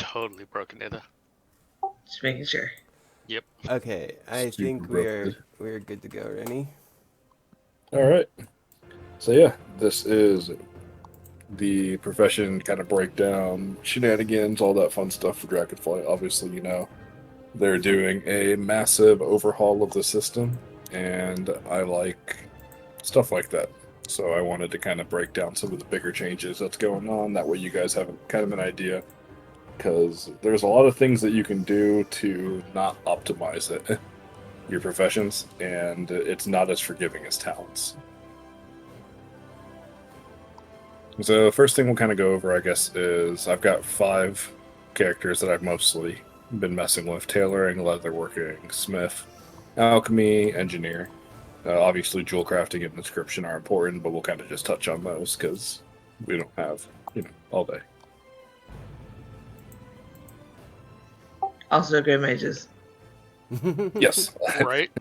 totally broken either. Just making sure. Yep. Okay, I Super think broken. we're good to go, Renny. All right. So yeah, this is the profession kind of breakdown, shenanigans, all that fun stuff for Dragonflight. Obviously, they're doing a massive overhaul of the system, and I like stuff like that. So I wanted to kind of break down some of the bigger changes that's going on. That way, you guys have kind of an idea, because there's a lot of things that you can do to not optimize it, your professions, and it's not as forgiving as talents. So the first thing we'll kind of go over, I guess, is I've got 5 characters that I've mostly been messing with: tailoring, leatherworking, smith, alchemy, engineer. Obviously, jewel crafting and inscription are important, but we'll kind of just touch on those because we don't have, all day. Also, great mages. Yes. Right?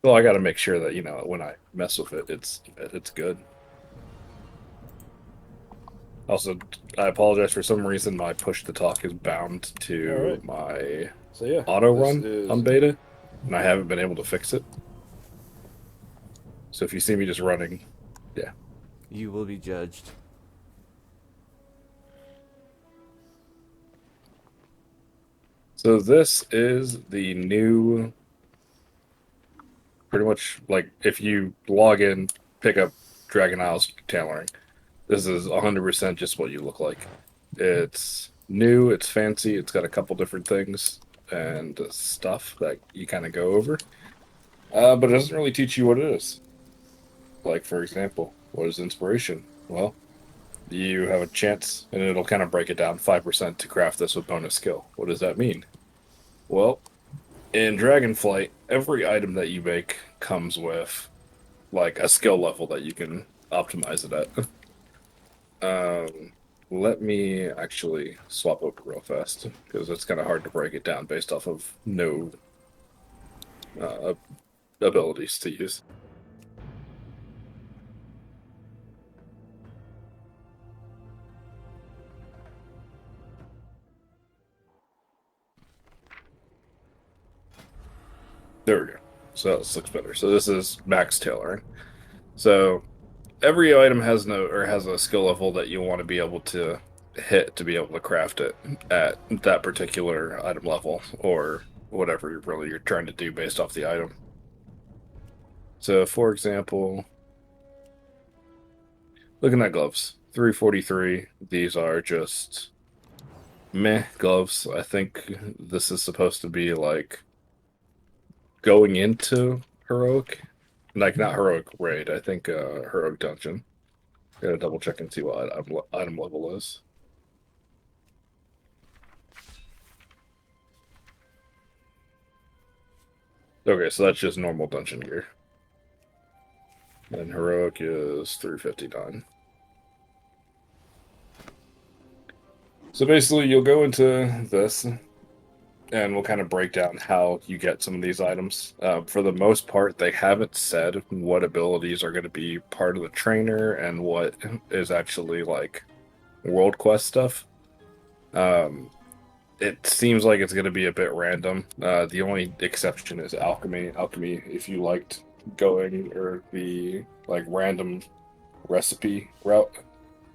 Well, I got to make sure that when I mess with it, it's good. Also, I apologize for some reason my push to talk is bound to Alright. my So yeah, auto this run is- on beta, and I haven't been able to fix it. So if you see me just running, yeah. You will be judged. So this is the new, pretty much like if you log in, pick up Dragon Isles tailoring, this is 100% just what you look like. It's new, it's fancy, it's got a couple different things and stuff that you kind of go over. But it doesn't really teach you what it is. Like, for example, what is inspiration? Well, you have a chance, and it'll kind of break it down 5% to craft this with bonus skill. What does that mean? Well, in Dragonflight, every item that you make comes with, like, a skill level that you can optimize it at. Let me actually swap over real fast, because it's kind of hard to break it down based off of no uh, abilities to use. There we go. So this looks better. So this is max tailoring. So every item has a skill level that you want to be able to hit to be able to craft it at that particular item level, or whatever you're trying to do based off the item. So for example, looking at gloves, 343. These are just meh gloves. I think this is supposed to be like going into heroic, like not heroic raid. I think heroic dungeon. Gotta double check and see what item level is. Okay, so that's just normal dungeon gear. And heroic is 359. So basically, you'll go into this, and we'll kind of break down how you get some of these items. For the most part, they haven't said what abilities are going to be part of the trainer and what is actually like world quest stuff. It seems like it's going to be a bit random. The only exception is alchemy. Alchemy, if you liked going or the like random recipe route,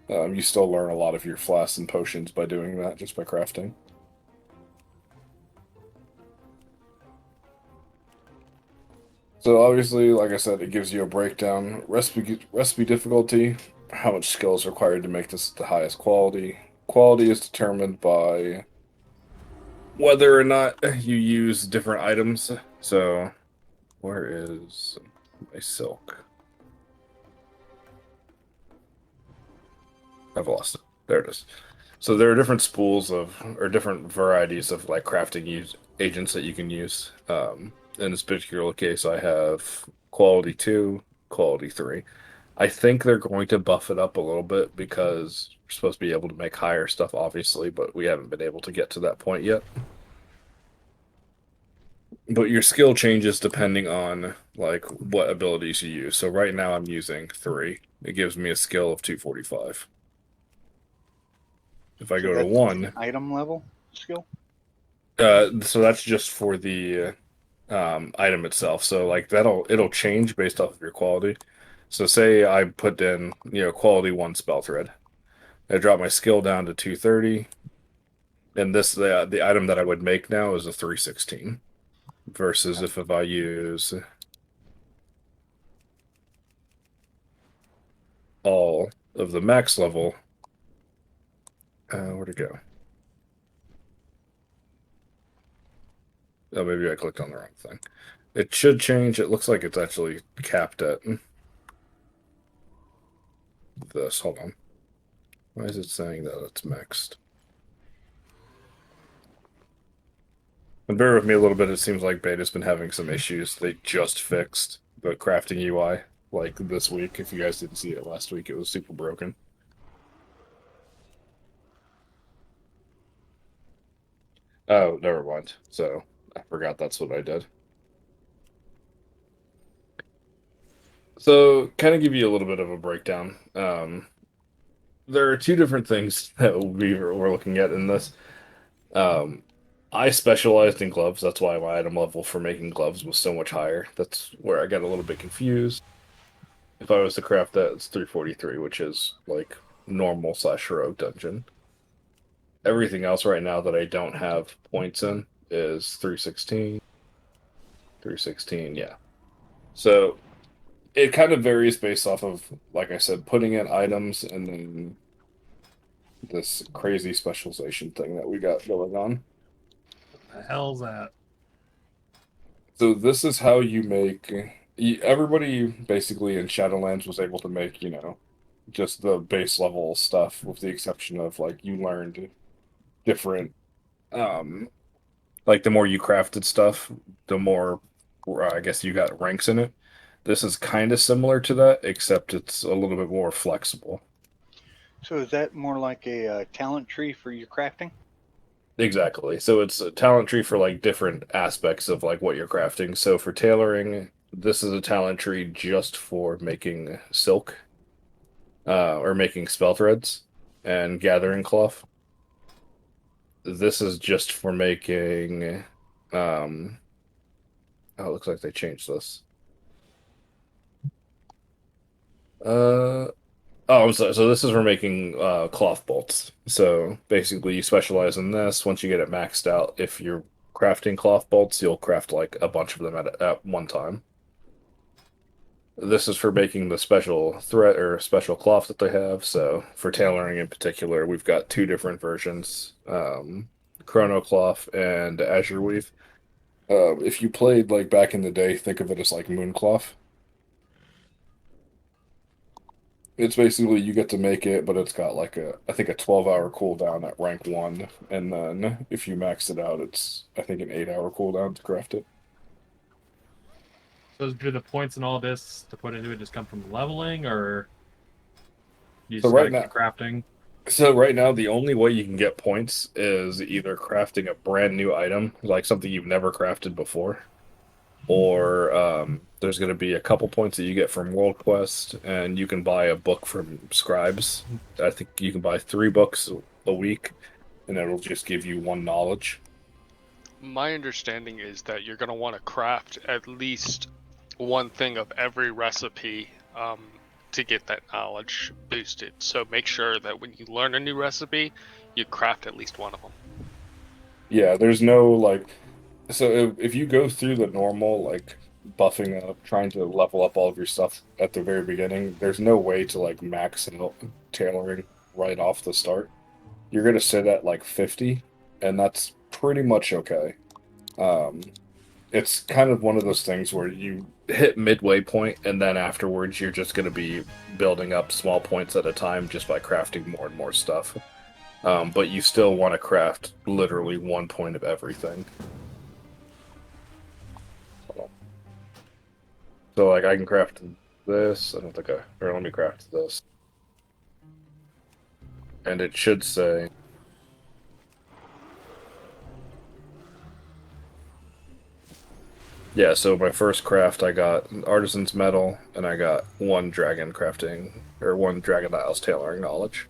you still learn a lot of your flasks and potions by doing that, just by crafting. So obviously, like I said, it gives you a breakdown. Recipe difficulty, how much skill is required to make this the highest quality. Quality is determined by whether or not you use different items. So, where is my silk? I've lost it. There it is. So there are different spools of, or different varieties of like agents that you can use. In this particular case, I have quality 2, quality 3. I think they're going to buff it up a little bit because we're supposed to be able to make higher stuff, obviously, but we haven't been able to get to that point yet. But your skill changes depending on like what abilities you use. So right now I'm using 3. It gives me a skill of 245. If I So go to that's the 1, item level skill. so that's just for the item itself. So like it'll change based off of your quality. So say I put in, quality 1 spell thread. I drop my skill down to 230, and the item that I would make now is a 316 versus if I use all of the max level, where'd it go? Oh, maybe I clicked on the wrong thing. It should change. It looks like it's actually capped at this. Hold on. Why is it saying that it's maxed? And bear with me a little bit. It seems like beta's been having some issues. They just fixed the crafting UI like this week. If you guys didn't see it last week, it was super broken. Oh, never mind. So I forgot that's what I did. So, kind of give you a little bit of a breakdown. There are two different things that we're looking at in this. Um, I specialized in gloves. That's why my item level for making gloves was so much higher. That's where I got a little bit confused. If I was to craft that, it's 343, which is like normal slash heroic dungeon. Everything else right now that I don't have points in is 316. 316, yeah. So it kind of varies based off of, like I said, putting in items and then this crazy specialization thing that we got going on. The hell's that? So this is how you make. Everybody basically in Shadowlands was able to make, just the base level stuff, with the exception of like you learned different. Um, like the more you crafted stuff, the more I guess you got ranks in it. This is kind of similar to that, except it's a little bit more flexible. So is that more like a talent tree for your crafting? Exactly. So it's a talent tree for like different aspects of like what you're crafting. So for tailoring, this is a talent tree just for making silk, or making spell threads and gathering cloth. This is just for making, um, oh, it looks like they changed this. Uh, oh, I'm sorry. So this is for making cloth bolts. So basically, you specialize in this. Once you get it maxed out, if you're crafting cloth bolts, you'll craft like a bunch of them at one time. This is for making the special thread or special cloth that they have. So for tailoring in particular, we've got two different versions, Chrono Cloth and Azure Weave. If you played like back in the day, think of it as like Moon Cloth. It's basically you get to make it, but it's got like I think a 12-hour cooldown at rank 1, and then if you max it out, it's I think an 8-hour cooldown to craft it. So do the points and all this to put into it just come from leveling, or you So just right gotta now, keep crafting? so right now the only way you can get points is either crafting a brand new item, like something you've never crafted before, or there's going to be a couple points that you get from World Quest, and you can buy a book from Scribes. I think you can buy 3 books a week, and it'll just give you 1 knowledge. My understanding is that you're going to want to craft at least one thing of every recipe to get that knowledge boosted. So make sure that when you learn a new recipe, you craft at least one of them. Yeah, there's no like. So if you go through the normal like buffing up, trying to level up all of your stuff at the very beginning, there's no way to like max out tailoring right off the start. You're gonna sit at like 50, and that's pretty much okay. Um, it's kind of one of those things where you hit midway point, and then afterwards you're just gonna be building up small points at a time just by crafting more and more stuff. But you still want to craft literally 1 point of everything. So like I can craft this. I don't think I. Or let me craft this. And it should say. Yeah, so my first craft I got artisan's metal, and I got 1 dragon crafting or 1 dragon dials tailoring knowledge.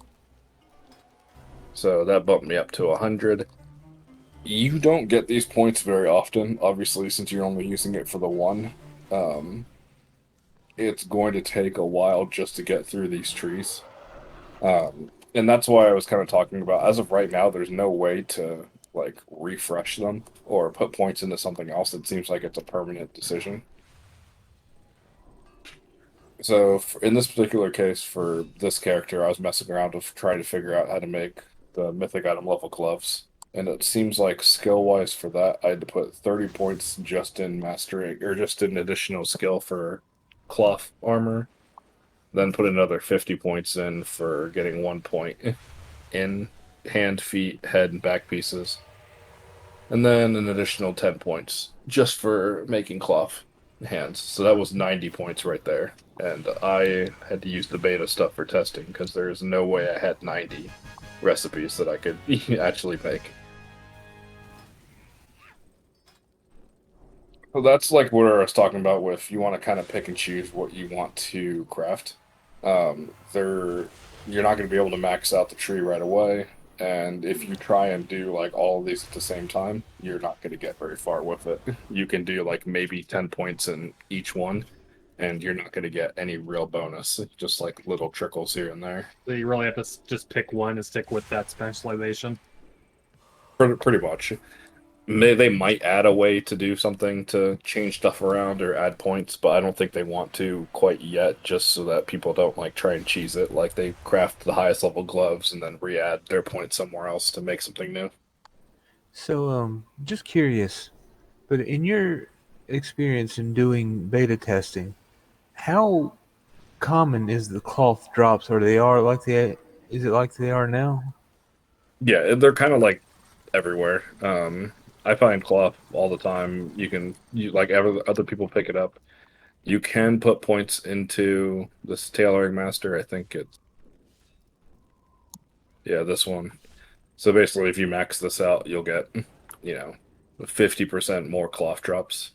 So that bumped me up to 100. You don't get these points very often, obviously, since you're only using it for the one. Um, it's going to take a while just to get through these trees. And that's why I was kind of talking about, as of right now, there's no way to like refresh them or put points into something else. It seems like it's a permanent decision. So in this particular case, for this character, I was messing around with trying to figure out how to make the mythic item level gloves. And it seems like skill wise for that, I had to put 30 points just in mastering, or just in additional skill for cloth armor, then put another 50 points in for getting 1 point in hand, feet, head, and back pieces. And then an additional 10 points just for making cloth hands. So that was 90 points right there. And I had to use the beta stuff for testing because there's no way I had 90 recipes that I could actually make. So that's like what I was talking about with you want to kind of pick and choose what you want to craft. There, you're not going to be able to max out the tree right away, and if you try and do like all of these at the same time, you're not going to get very far with it. You can do like maybe 10 points in each one, and you're not going to get any real bonus, just like little trickles here and there. So you really have to just pick one and stick with that specialization. Pretty much. They might add a way to do something to change stuff around or add points, but I don't think they want to quite yet, just so that people don't like try and cheese it. Like they craft the highest level gloves and then re-add their points somewhere else to make something new. So, just curious, but in your experience in doing beta testing, how common is the cloth drops? Are they are like they is it like they are now? Yeah, they're kind of like everywhere. I find cloth all the time. You like other people pick it up. You can put points into this tailoring master. I think it's yeah, this one. So basically, if you max this out, you'll get, you know, 50% more cloth drops.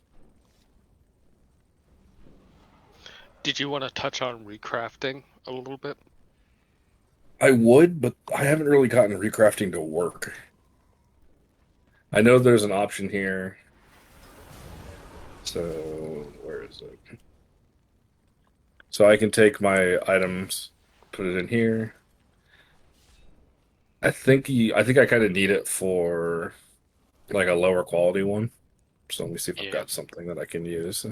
Did you want to touch on recrafting a little bit? I would, but I haven't really gotten recrafting to work. I know there's an option here. So, where is it? So I can take my items, put it in here. I think I kind of need it for like a lower quality one. So let me see if I've Yeah. got something that I can use.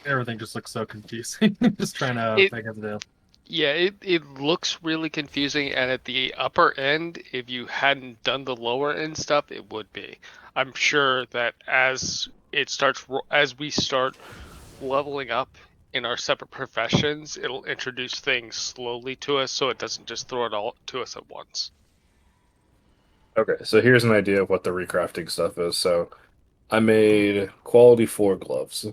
Everything just looks so confusing. Just trying to It make it the Yeah, it looks really confusing, and at the upper end, if you hadn't done the lower end stuff, it would be. I'm sure that as we start leveling up in our separate professions, it'll introduce things slowly to us, so it doesn't just throw it all to us at once. Okay, so here's an idea of what the recrafting stuff is. So I made quality 4 gloves.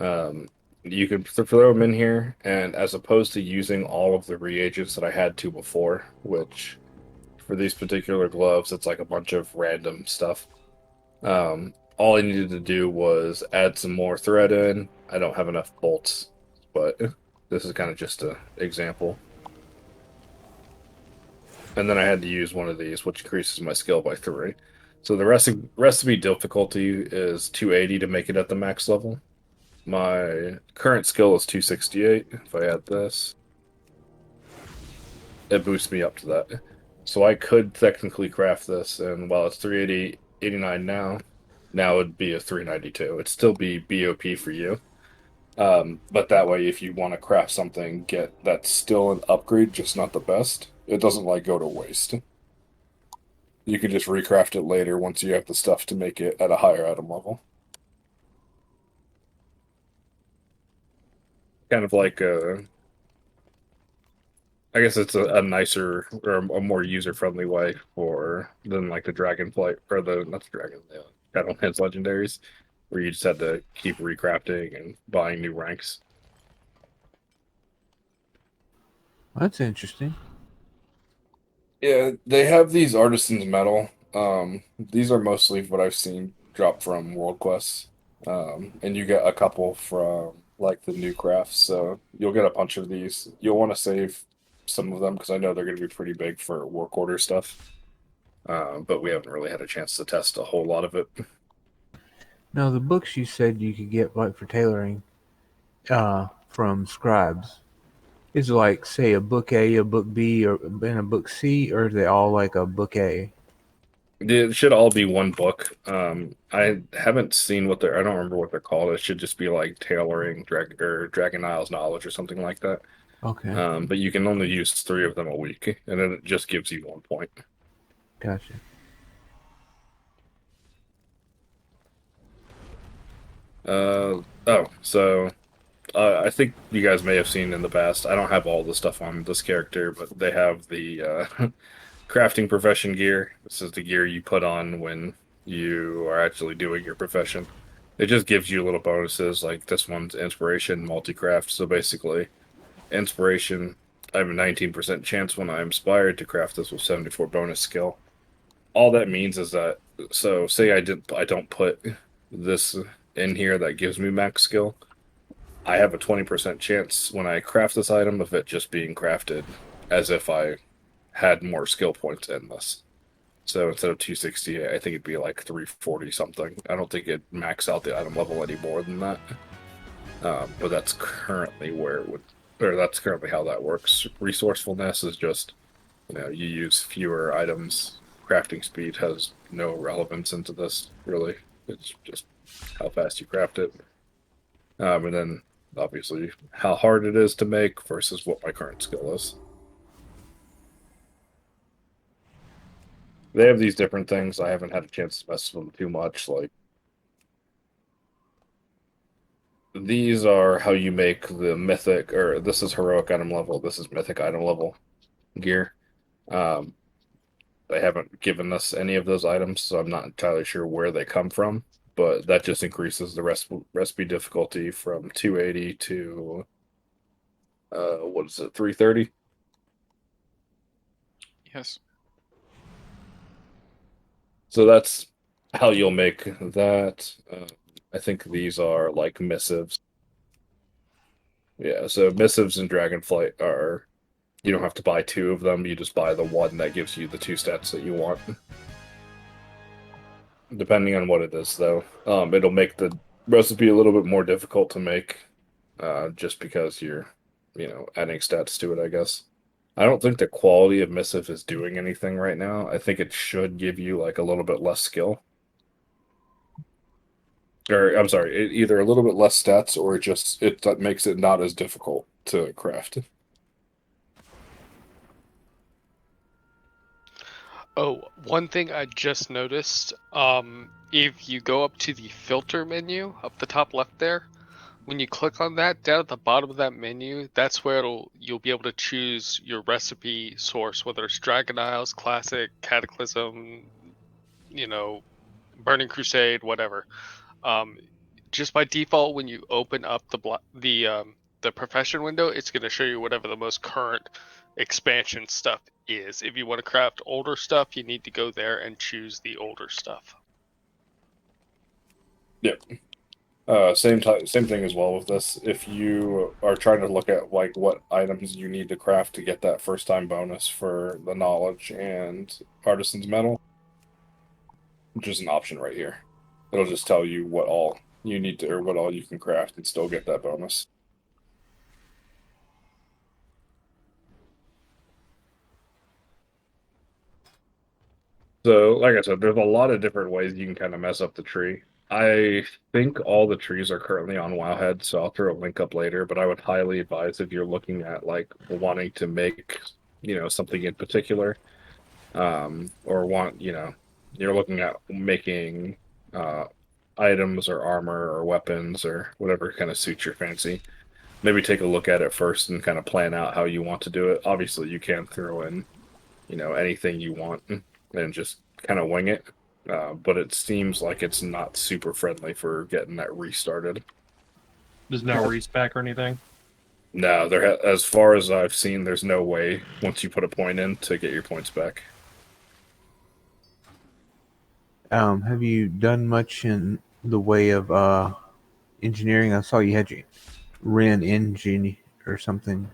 Um, you can throw them in here, and as opposed to using all of the reagents that I had to before, which for these particular gloves, it's like a bunch of random stuff. All I needed to do was add some more thread in. I don't have enough bolts, but this is kind of just an example. And then I had to use one of these, which increases my skill by 3. So the recipe difficulty is 280 to make it at the max level. My current skill is 268. If I add this, it boosts me up to that. So I could technically craft this, and while it's 389 now, now it'd be a 392. It'd still be BOP for you. But that way, if you want to craft something, get that's still an upgrade, just not the best. It doesn't like go to waste. You can just recraft it later once you have the stuff to make it at a higher item level. Kind of like I guess it's a nicer or a more user-friendly way for than like the Dragonflight or the not the Dragon, the Shadowlands legendaries, where you just had to keep recrafting and buying new ranks. That's interesting. Yeah, they have these artisans metal. These are mostly what I've seen drop from World Quests. And you get a couple from like the new crafts. So you'll get a bunch of these. You'll want to save some of them because I know they're going to be pretty big for work order stuff. But we haven't really had a chance to test a whole lot of it. Now, the books you said you could get like for tailoring, from scribes, is it like say a book A, a book B, or and a book C, or are they all like a book A? It should all be one book. I haven't seen what they're. I don't remember what they're called. It should just be like tailoring, Dragon Isles knowledge or something like that. Okay, But you can only use 3 of them a week, and then it just gives you 1 point. gotcha. So I think you guys may have seen in the past. I don't have all the stuff on this character, but they have the crafting profession gear. This is the gear you put on when you are actually doing your profession. It just gives you little bonuses, like this one's inspiration, multi-craft. So basically, inspiration, I have a 19% chance when I inspired to craft this with 74 bonus skill. All that means is that, so say I don't put this in here that gives me max skill. I have a 20% chance when I craft this item of it just being crafted as if I had more skill points in this. So instead of 260, I think it'd be like 340 something. I don't think it'd max out the item level any more than that. But that's currently where it would, or that's currently how that works. Resourcefulness is just, you use fewer items. Crafting speed has no relevance into this, really. It's just how fast you craft it. And then obviously how hard it is to make versus what my current skill is. They have these different things. I haven't had a chance to mess with them too much. Like these are how you make the mythic, or this is heroic item level. This is mythic item level gear. Um, they haven't given us any of those items, so I'm not entirely sure where they come from. But that just increases the recipe difficulty from 280 to what is it, 330? Yes. So that's how you'll make that. I think these are like missives. Yeah, so missives and Dragonflight are, you don't have to buy 2 of them, you just buy the one that gives you the 2 stats that you want. Depending on what it is, though. It'll make the recipe a little bit more difficult to make, just because you're, adding stats to it, I guess. I don't think the quality of missive is doing anything right now. I think it should give you like a little bit less skill. Or I'm sorry, either a little bit less stats or it that makes it not as difficult to craft. Oh, one thing I just noticed, if you go up to the filter menu up the top left there, when you click on that, down at the bottom of that menu, that's where you'll be able to choose your recipe source, whether it's Dragon Isles, Classic, Cataclysm, Burning Crusade, whatever. Just by default, when you open up the profession window, it's going to show you whatever the most current expansion stuff is. If you want to craft older stuff, you need to go there and choose the older stuff. Yep. Same thing as well with this. If you are trying to look at like what items you need to craft to get that first time bonus for the knowledge and artisan's metal, which is an option right here. It'll just tell you what all you need to, or what all you can craft and still get that bonus. So, like I said, there's a lot of different ways you can kind of mess up the tree. I think all the trees are currently on Wowhead, so I'll throw a link up later, but I would highly advise if you're looking at like wanting to make, something in particular, or you're looking at making uh, items or armor or weapons or whatever kind of suits your fancy. Maybe take a look at it first and kind of plan out how you want to do it. Obviously, you can throw in, anything you want and just kind of wing it. But it seems like it's not super friendly for getting that restarted. There's no respec or anything. No, as far as I've seen, there's no way once you put a point in to get your points back. Have you done much in the way of engineering? I saw you had Ren engine or something.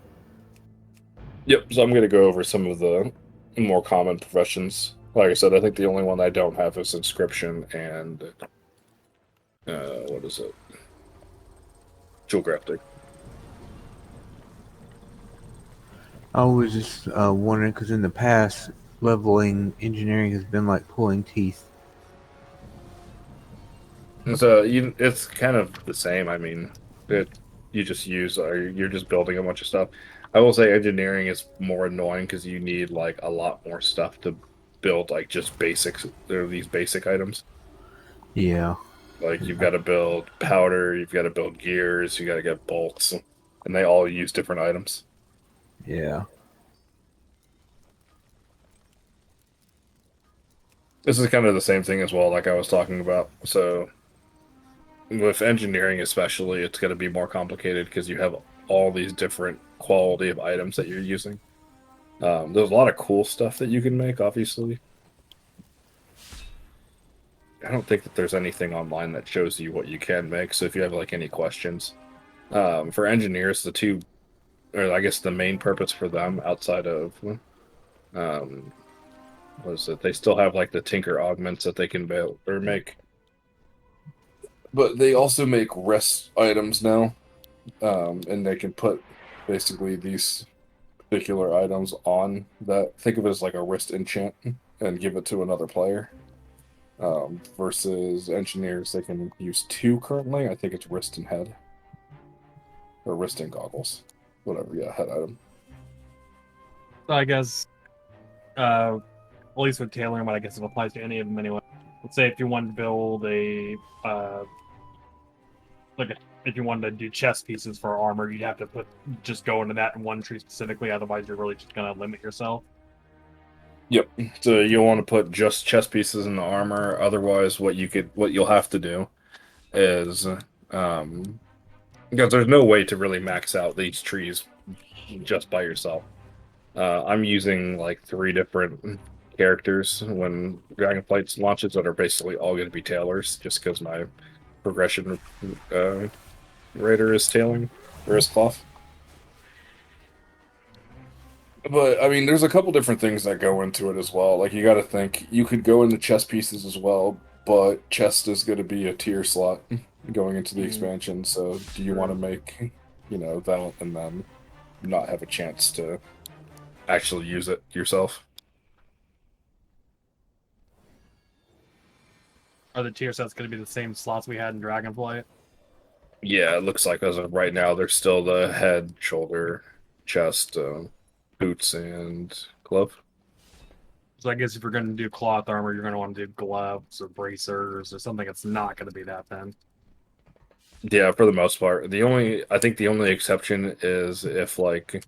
Yep. So I'm going to go over some of the more common professions. Like I said, I think the only one I don't have is inscription and what is it? Jewel crafting. I was just wondering because in the past, leveling engineering has been like pulling teeth. And so it's kind of the same. I mean, you just use or you're just building a bunch of stuff. I will say engineering is more annoying because you need like a lot more stuff to build like just basics. There are these basic items. Yeah, Like you've got to build powder, you've got to build gears, you got to get bolts, and they all use different items. yeah. This is kind of the same thing as well, like I was talking about. So with engineering, especially, it's going to be more complicated because you have all these different quality of items that you're using. There's a lot of cool stuff that you can make, obviously. I don't think that there's anything online that shows you what you can make. So if you have like any questions, for engineers, the two, or I guess the main purpose for them outside of um, was that they still have like the tinker augments that they can build or make, but they also make rest items now, and they can put basically these particular items on that. Think of it as like a wrist enchant and give it to another player. Versus engineers, they can use two currently. I think it's wrist and head, or wrist and goggles, whatever. Yeah, head item. So I guess, at least with tailoring, but I guess it applies to any of them anyway. Let's say if you want to build if you wanted to do chest pieces for armor, you'd have to just go into that in one tree specifically. Otherwise, you're really just gonna limit yourself. Yep. So you want to put just chest pieces in the armor. Otherwise, what you'll have to do is, because there's no way to really max out these trees just by yourself. I'm using like three different characters when Dragonflight launches that are basically all going to be tailors, just because my progression raider is tailing or is cloth. But I mean, there's a couple different things that go into it as well. Like you got to think you could go into chest pieces as well, but chest is going to be a tier slot going into the expansion. So do you want to make, that and then not have a chance to actually use it yourself? Are the tier sets going to be the same slots we had in Dragonflight? Yeah, it looks like as of right now, there's still the head, shoulder, chest, boots, and glove. So I guess if you're going to do cloth armor, you're going to want to do gloves or bracers or something that's not going to be that thin. Yeah, for the most part. I think the only exception is if like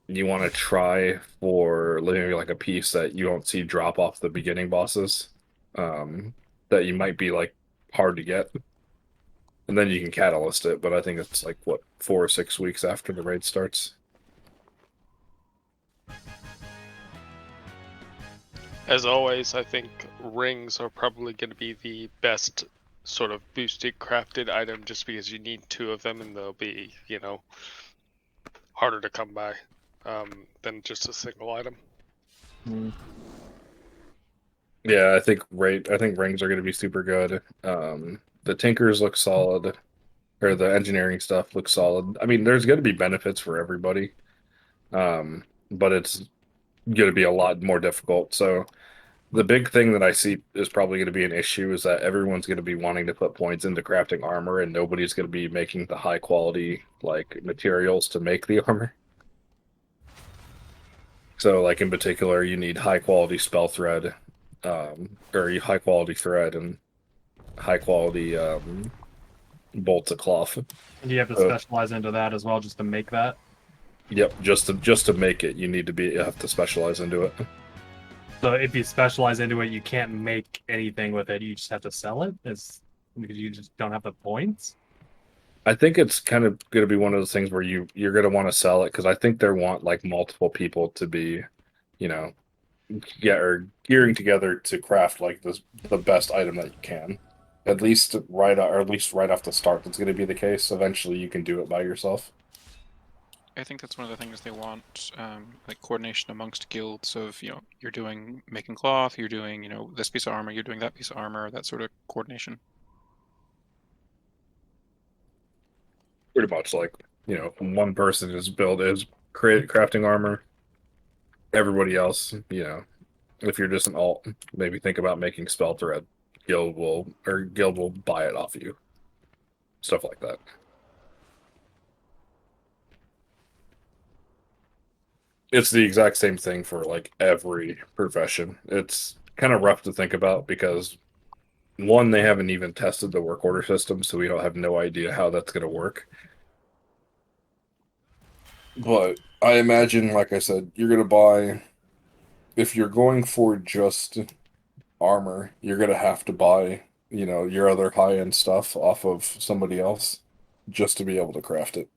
you want to try for maybe like a piece that you don't see drop off the beginning bosses, that you might be like hard to get, and then you can catalyst it. But I think it's like what 4 or 6 weeks after the raid starts. As always, I think rings are probably going to be the best sort of boosted crafted item just because you need two of them and they'll be, harder to come by than just a single item. Yeah, I think rings are going to be super good. The tinkers look solid, or the engineering stuff looks solid. I mean, there's going to be benefits for everybody, but it's going to be a lot more difficult. So the big thing that I see is probably going to be an issue is that everyone's going to be wanting to put points into crafting armor, and nobody's going to be making the high quality like materials to make the armor. So, like in particular, you need high quality spell thread, or high quality thread and high quality bolts of cloth. And you have to specialize into that as well just to make that. Yep, just to make it, you have to specialize into it. So if you specialize into it, you can't make anything with it. You just have to sell it. It's because you just don't have the points. I think it's kind of going to be one of those things where you're going to want to sell it because I think they want like multiple people to be, or gearing together to craft like the best item that you can, at least right off the start, that's going to be the case. Eventually, you can do it by yourself. I think that's one of the things they want, like coordination amongst guilds of, you're doing making cloth, you're doing, this piece of armor, you're doing that piece of armor, that sort of coordination. Pretty much like, one person is crafting armor. Everybody else, if you're just an alt, maybe think about making spell thread. Guild will buy it off you. Stuff like that. It's the exact same thing for like every profession. It's kind of rough to think about because one, they haven't even tested the work order system, so we don't have no idea how that's going to work. But I imagine, like I said, you're going to buy, if you're going for just armor, you're going to have to buy, your other high-end stuff off of somebody else just to be able to craft it.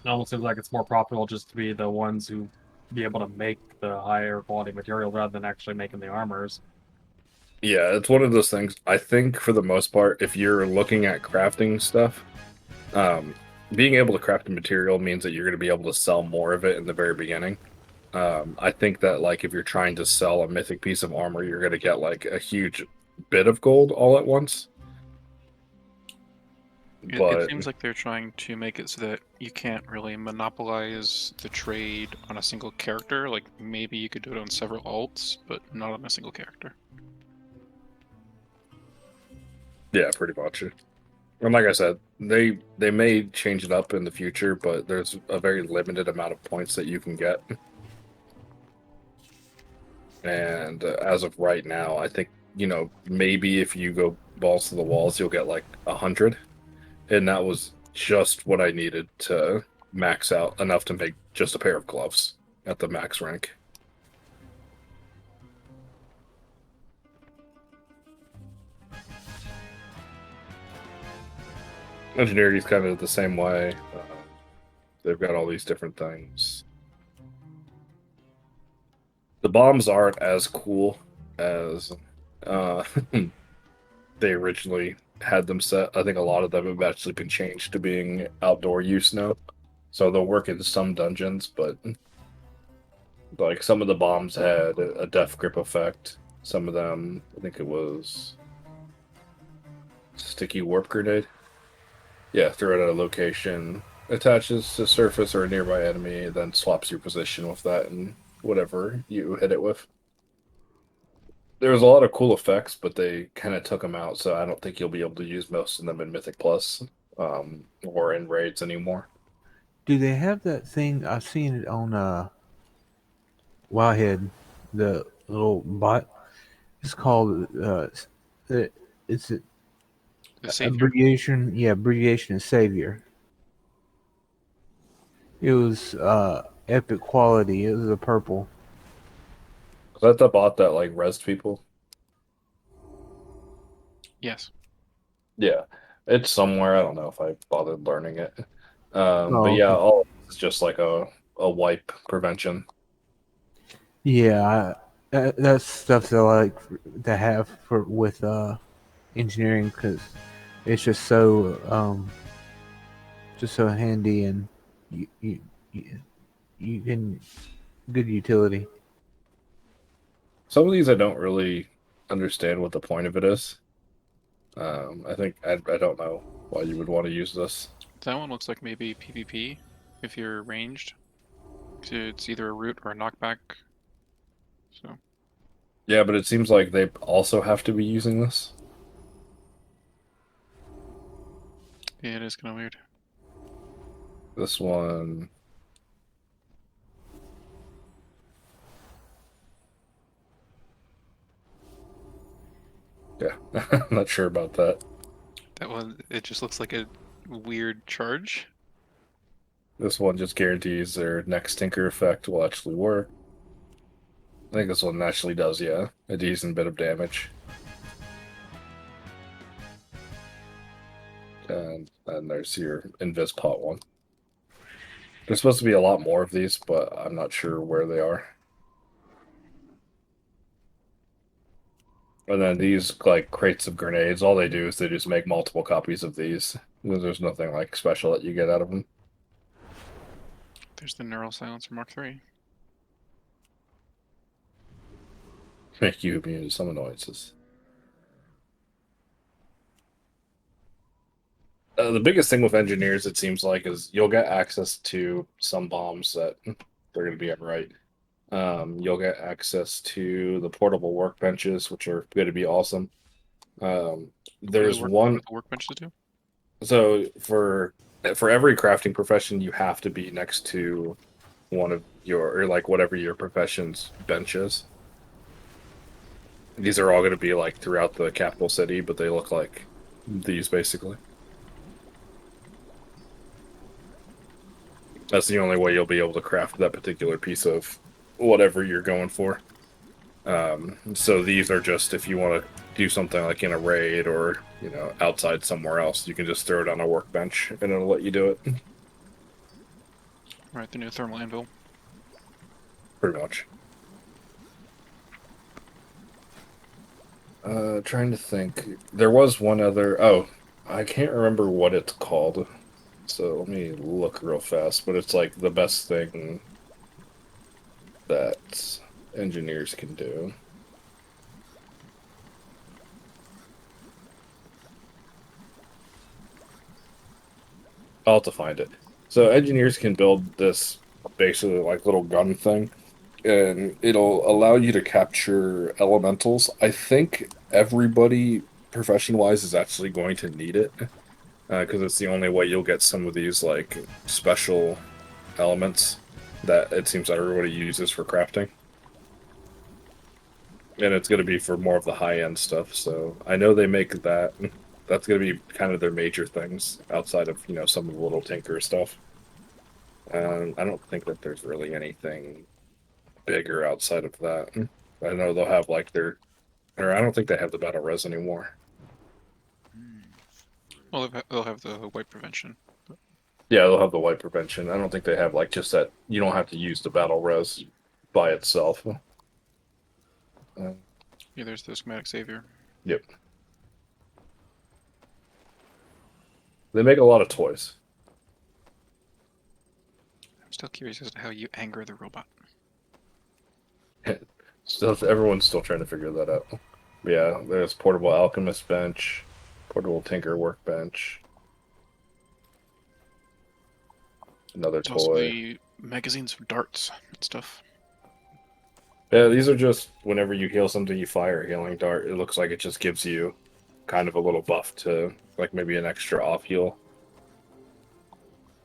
It almost seems like it's more profitable just to be the ones who be able to make the higher quality material rather than actually making the armors. Yeah, it's one of those things. I think for the most part, if you're looking at crafting stuff, um, being able to craft a material means that you're going to be able to sell more of it in the very beginning. I think that like if you're trying to sell a mythic piece of armor, you're going to get like a huge bit of gold all at once. It But seems like they're trying to make it so that you can't really monopolize the trade on a single character. Like maybe you could do it on several alts, but not on a single character. yeah, pretty much. And like I said, they may change it up in the future, but there's a very limited amount of points that you can get. And as of right now, I think, maybe if you go balls to the walls, you'll get like 100. And that was just what I needed to max out enough to make just a pair of gloves at the max rank. Engineering is kind of the same way. They've got all these different things. The bombs aren't as cool as they originally had them set. I think a lot of them have actually been changed to being outdoor use now. So they'll work in some dungeons, but like some of the bombs had a death grip effect. Some of them, I think it was sticky warp grenade. Yeah, throw it at a location, attaches to surface or a nearby enemy, then swaps your position with that and whatever you hit it with. There was a lot of cool effects, but they kind of took them out, so I don't think you'll be able to use most of them in Mythic Plus, or in raids anymore. Do they have that thing? I've seen it on Wowhead, the little bot. It's called it's a The savior. abbreviation. Yeah, abbreviation is Savior. It was epic quality. It was a purple. Is that the bot that like rezzed people? Yes. Yeah, it's somewhere. I don't know if I bothered learning it. But Oh, yeah, okay. all it's just like a wipe prevention. Yeah, that's stuff that I like to have for with engineering because it's just so handy and you, you can good utility. Some of these I don't really understand what the point of it is. I think I don't know why you would want to use this. That one looks like maybe PvP if you're ranged. It's either a root or a knockback. So Yeah, but it seems like they also have to be using this. yeah, it is kind of weird. This one. Yeah, I'm not sure about that. That one, it just looks like a weird charge. This one just guarantees their next tinker effect will actually work. I think this one actually does, yeah. A decent bit of damage. And then there's your Invis Pot one. There's supposed to be a lot more of these, but I'm not sure where they are. And then these like crates of grenades, all they do is they just make multiple copies of these. There's nothing like special that you get out of them. There's the Neural Silencer Mark III. Make you immune to some noises. The biggest thing with engineers, it seems like, is you'll get access to some bombs that they're going to be right. You'll get access to the portable workbenches, which are going to be awesome. There's What one. do the workbenches do? So for every crafting profession, you have to be next to one of your or like whatever your profession's bench is. These are all going to be like throughout the capital city, but they look like these basically. That's the only way you'll be able to craft that particular piece of whatever you're going for. So these are just if you want to do something like in a raid or outside somewhere else, you can just throw it on a workbench and it'll let you do it. Right, the new thermal anvil. Pretty much. Trying to think. There was one other. Oh, I can't remember what it's called. So let me look real fast. But it's like the best thing that engineers can do. I'll have to find it. So engineers can build this basically like little gun thing, and it'll allow you to capture elementals. I think everybody profession-wise is actually going to need it because it's the only way you'll get some of these like special elements that it seems that everybody uses for crafting. And it's going to be for more of the high-end stuff. So I know they make that. That's going to be kind of their major things outside of some of the little tinker stuff. I don't think that there's really anything bigger outside of that. I know they'll have like or I don't think they have the battle res anymore. Well, they'll have the wipe prevention. Yeah, they'll have the wipe prevention. I don't think they have like just that. You don't have to use the battle res by itself. Yeah, there's the schematic savior. Yep. They make a lot of toys. I'm still curious as to how you anger the robot. Still, everyone's still trying to figure that out. Yeah, there's portable alchemist bench, portable tinker workbench, another There's also toy. the magazines for darts and stuff. Yeah, these are just whenever you heal something, you fire a healing dart. It looks like it just gives you kind of a little buff to like maybe an extra off heal.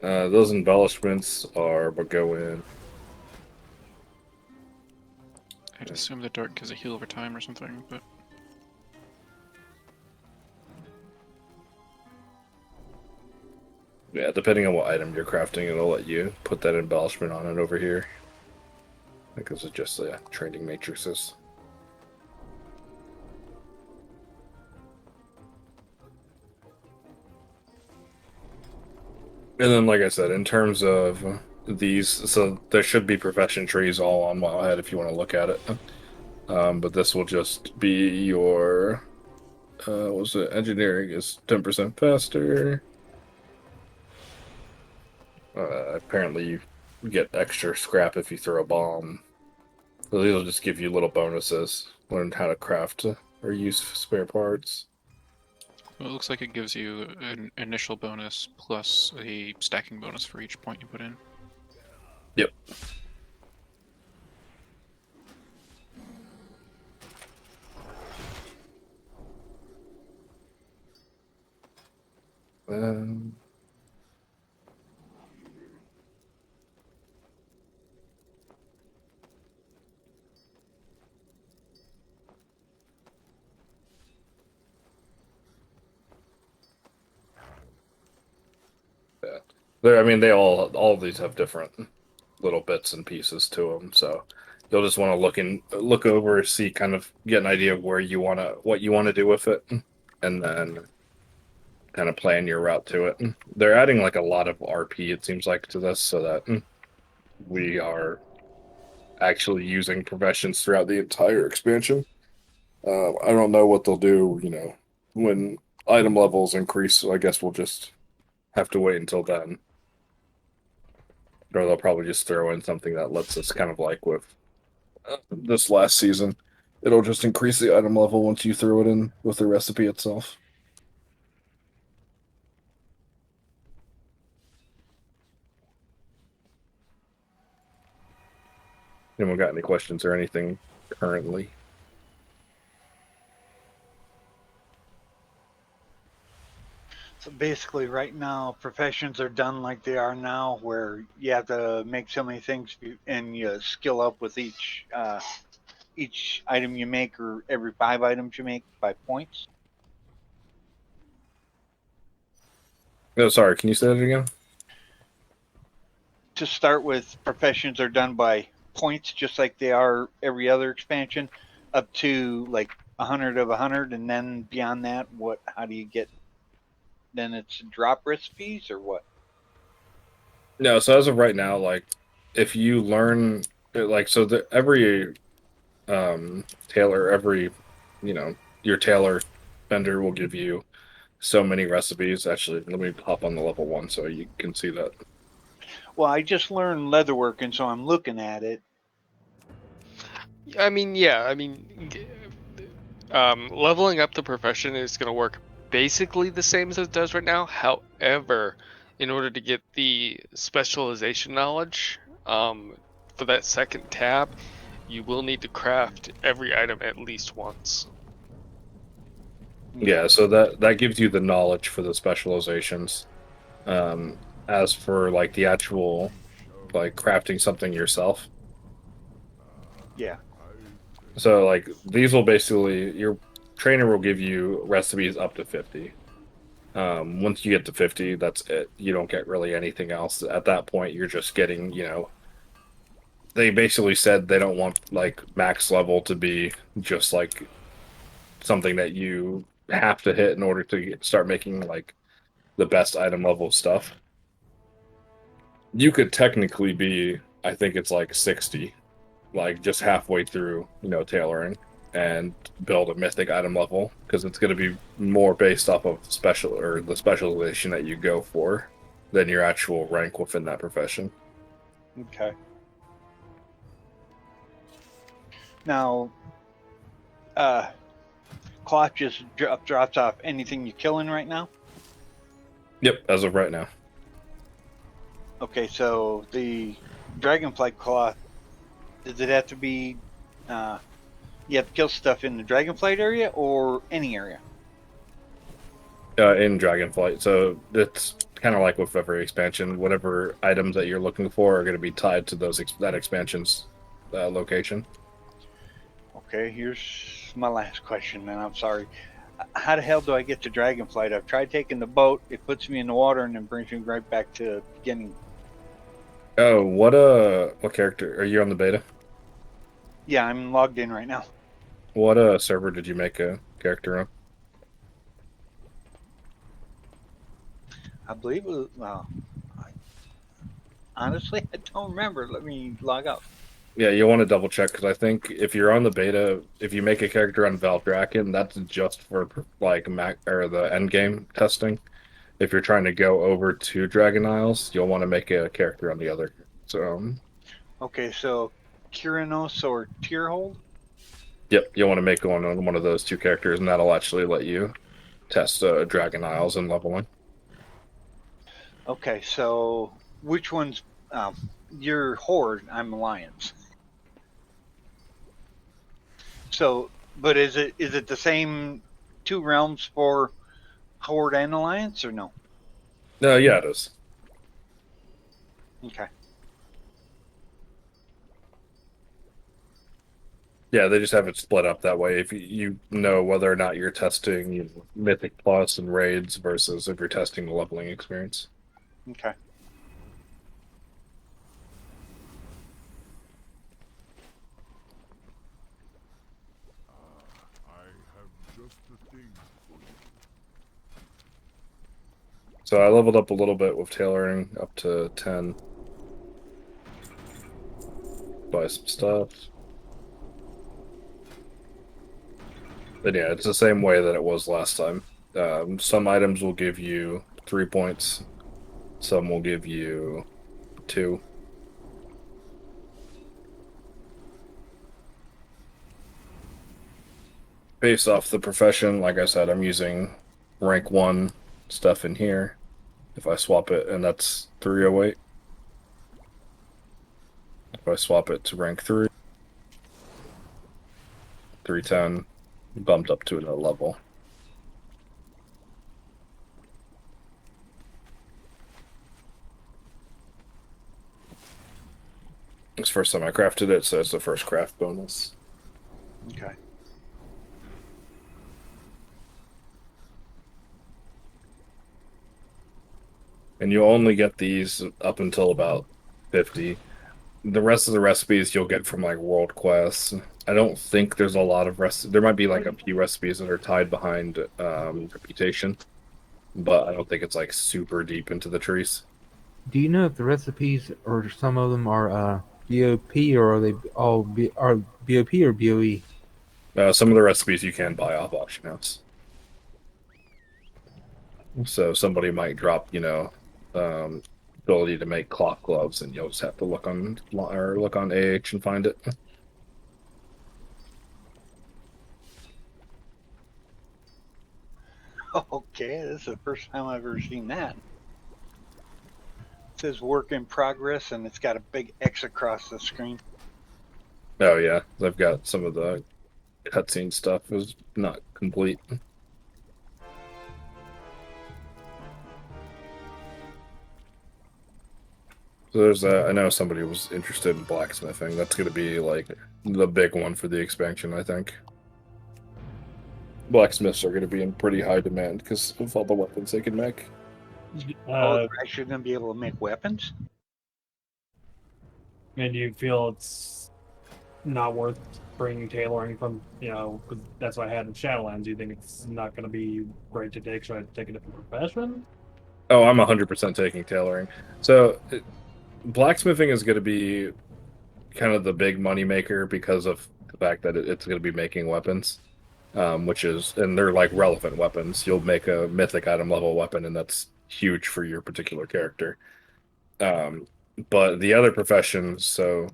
Those embellishments are what go in. I'd assume the dart gives a heal over time or something, but Yeah, depending on what item you're crafting, it'll let you put that embellishment on it over here. Because it's just training matrices. And then, like I said, in terms of these, so there should be profession trees all on Wildhead if you want to look at it. But this will just be your, what was it? Engineering is 10% faster. Apparently, you get extra scrap if you throw a bomb. So these will just give you little bonuses. Learn how to craft or use spare parts. well, it looks like it gives you an initial bonus plus a stacking bonus for each point you put in. Yep. Um, yeah. I mean, all of these have different little bits and pieces to them, so you'll just want to look over, see, kind of get an idea of what you want to do with it, and then kind of plan your route to it. They're adding like a lot of RP, it seems like, to this, so that we are actually using professions throughout the entire expansion. I don't know what they'll do, when item levels increase. So I guess we'll just have to wait until then. Or they'll probably just throw in something that lets us kind of like with this last season. It'll just increase the item level once you throw it in with the recipe itself. Anyone got any questions or anything currently? So basically, right now, professions are done like they are now, where you have to make so many things and you skill up with each item you make, or every 5 items you make by points. No, sorry. Can you say that again? To start with, professions are done by points, just like they are every other expansion, up to like 100 of 100, and then beyond that, what? How do you get? Then it's drop recipes or what? No. So as of right now, like if you learn, like so, every tailor, your tailor vendor will give you so many recipes. Actually, let me hop on the level 1 so you can see that. Well, I just learned leatherworking, so I'm looking at it. I mean, yeah, I mean, leveling up the profession is going to work basically the same as it does right now. However, in order to get the specialization knowledge, for that second tab, you will need to craft every item at least once. Yeah, so that gives you the knowledge for the specializations. As for like the actual like crafting something yourself. Yeah. So like these will basically your trainer will give you recipes up to 50. Once you get to 50, that's it. You don't get really anything else. At that point, you're just getting, they basically said they don't want like max level to be just like something that you have to hit in order to start making like the best item level stuff. You could technically be, I think it's like 60, like just halfway through, tailoring and build a mythic item level because it's going to be more based off of special or the specialization that you go for than your actual rank within that profession. Okay. Now, cloth just drops off anything you're killing right now. Yep, as of right now. Okay, so the dragonfly cloth, does it have to be? You have to kill stuff in the dragonflight area or any area? In Dragonflight. So it's kind of like with every expansion, whatever items that you're looking for are going to be tied to that expansion's location. Okay, here's my last question, then. I'm sorry. How the hell do I get to dragonflight? I've tried taking the boat. It puts me in the water and then brings me right back to the beginning. Oh, what character are you on the beta? Yeah, I'm logged in right now. What server did you make a character on? I believe it was, honestly, I don't remember. Let me log out. Yeah, you want to double check because I think if you're on the beta, if you make a character on Valdraken, that's just for like Mac or the end game testing. If you're trying to go over to Dragon Isles, you'll want to make a character on the other. So, Okay, so Kyranos or Tierhold? yep, you'll want to make one on one of those two characters, and that'll actually let you test Dragon Isles and leveling. Okay, so which one's your Horde? I'm Alliance. So, but is it the same two realms for Horde and Alliance, or no? No, yeah, it is. Okay. Yeah, they just have it split up that way. If you know whether or not you're testing Mythic Plus and raids versus if you're testing the leveling experience. Okay. So I leveled up a little bit with tailoring up to 10. Buy some stuff. But yeah, it's the same way that it was last time. Some items will give you 3 points. Some will give you 2. Based off the profession, like I said, I'm using rank 1 stuff in here. If I swap it, and that's 308. If I swap it to rank 3, 310, bumped up to another level. It's the first time I crafted it, so it's the first craft bonus. Okay. And you only get these up until about 50. The rest of the recipes you'll get from like world quests. I don't think there's a lot of there might be like a few recipes that are tied behind reputation, but I don't think it's like super deep into the trees. Do you know if the recipes or some of them are BOP or are they all are BOP or BOE? Some of the recipes you can buy off auction house. So somebody might drop, ability to make cloth gloves, and you'll just have to look on AH and find it. Okay, this is the first time I've ever seen that. It says work in progress, and it's got a big X across the screen. Oh yeah, I've got some of the cutscene stuff is not complete. So there's I know somebody was interested in blacksmithing. That's going to be like the big one for the expansion, I think. Blacksmiths are going to be in pretty high demand because of all the weapons they can make. They're actually going to be able to make weapons? And do you feel it's not worth bringing tailoring from, because that's what I had in Shadowlands? Do you think it's not going to be great to take? Should I take a different profession? Oh, I'm 100% taking tailoring. So blacksmithing is going to be kind of the big money maker because of the fact that it's going to be making weapons, and they're like relevant weapons. You'll make a mythic item level weapon, and that's huge for your particular character. Um, but the other professions, so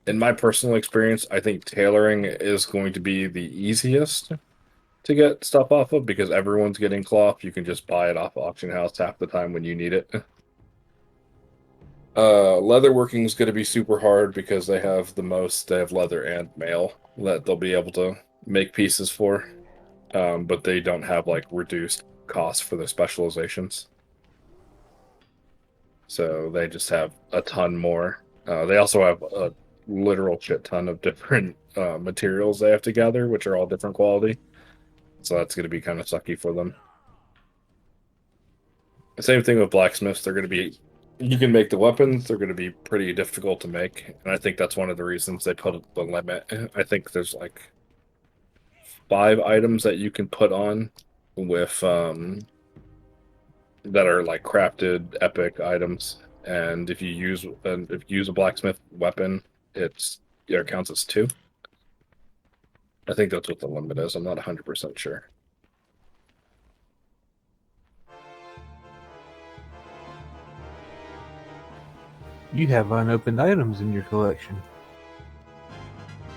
in my personal experience, I think tailoring is going to be the easiest to get stuff off of because everyone's getting cloth. You can just buy it off auction house half the time when you need it. Leatherworking is going to be super hard because they have leather and mail that they'll be able to make pieces for. But they don't have like reduced costs for their specializations. So they just have a ton more. They also have a literal shit ton of different materials they have to gather, which are all different quality. So that's going to be kind of sucky for them. Same thing with blacksmiths. You can make the weapons, they're going to be pretty difficult to make. And I think that's one of the reasons they put the limit. I think there's like 5 items that you can put on with, that are like crafted epic items. And if you use a blacksmith weapon, it counts as 2. I think that's what the limit is. I'm not 100% sure. You have unopened items in your collection.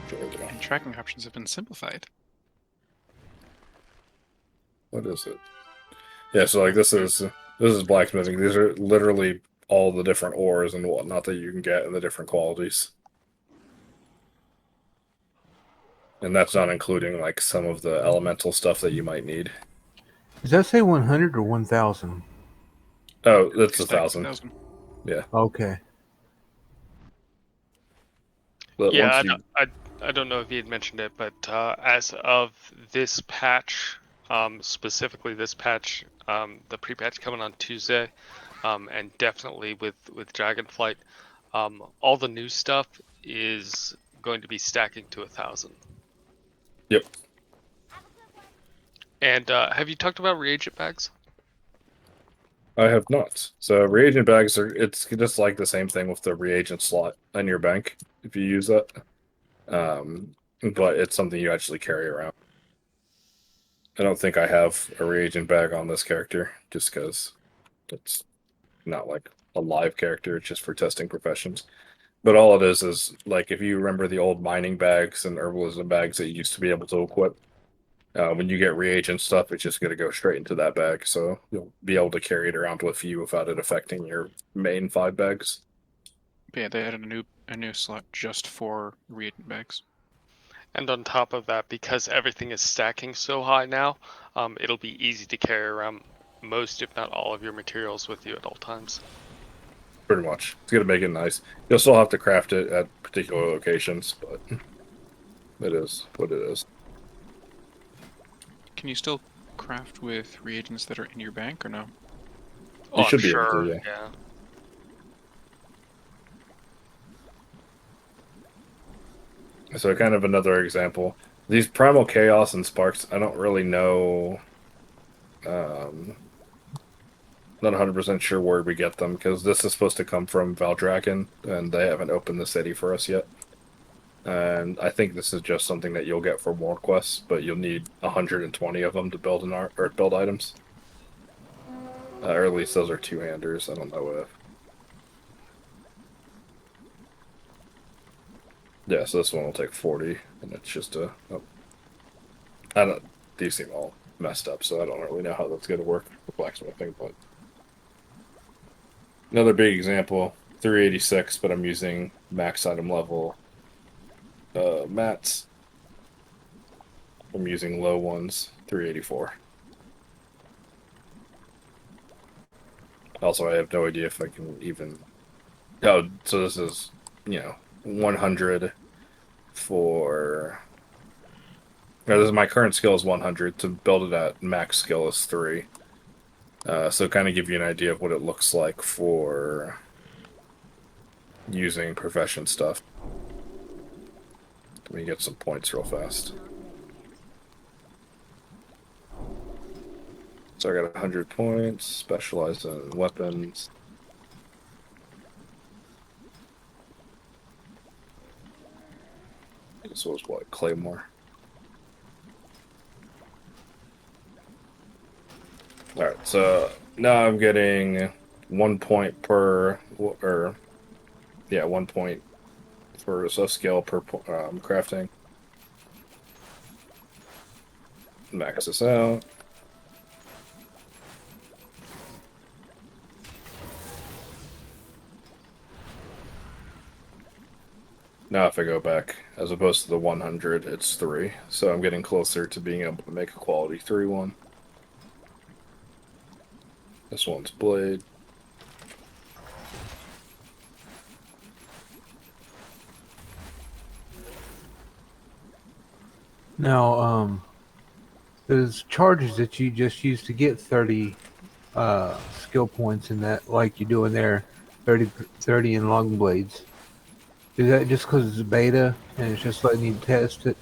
And tracking options have been simplified. What is it? Yeah, so like this is blacksmithing. These are literally all the different ores and whatnot that you can get in the different qualities. And that's not including like some of the elemental stuff that you might need. Does that say 100 or 1,000? Oh, that's 1,000. Yeah. Okay. But Yeah, once I don't know if you had mentioned it, but as of this patch, specifically this patch, the pre-patch coming on Tuesday, and definitely with Dragonflight, all the new stuff is going to be stacking to 1,000. Yep. And have you talked about reagent bags? I have not. So reagent bags it's just like the same thing with the reagent slot in your bank if you use that. But it's something you actually carry around. I don't think I have a reagent bag on this character, just because it's not like a live character. It's just for testing professions. But all it is like if you remember the old mining bags and herbalism bags that you used to be able to equip. When you get reagent stuff, it's just going to go straight into that bag, so you'll be able to carry it around with you without it affecting your main 5 bags. But yeah, they added a new slot just for reagent bags. And on top of that, because everything is stacking so high now, it'll be easy to carry around most, if not all, of your materials with you at all times. Pretty much. It's going to make it nice. You'll still have to craft it at particular locations, but it is what it is. Can you still craft with reagents that are in your bank or no? Oh, You should I'm be able to, sure. yeah. Yeah. So kind of another example. These primal chaos and sparks, I don't really know. Not 100% sure where we get them because this is supposed to come from Valdraken, and they haven't opened the city for us yet. And I think this is just something that you'll get for war quests, but you'll need 120 of them to build an art or build items. Or at least those are two-handers. I don't know if. Yeah, so this one will take 40, and it's just a. Oh, I don't. These seem all messed up, so I don't really know how that's going to work for blacksmithing. But another big example, 386, but I'm using max item level mats. I'm using low ones, 384. Also, I have no idea if I can even. Oh, so this is, 100 for. No, this is my current skill is 100. To build it at max skill is 3. So kind of give you an idea of what it looks like for using profession stuff. Let me get some points real fast. So I got 100 points, specialize in weapons. This was what, Claymore? Alright, so now I'm getting 1 point per, or, yeah, 1 point for a skill per crafting. Max this out. Now if I go back, as opposed to the 100, it's 3. So I'm getting closer to being able to make a quality 3 one. This one's blade. Now, those charges that you just used to get 30 skill points in that, like you're doing there, 30 in long blades. Is that just because it's a beta and it's just letting you test it?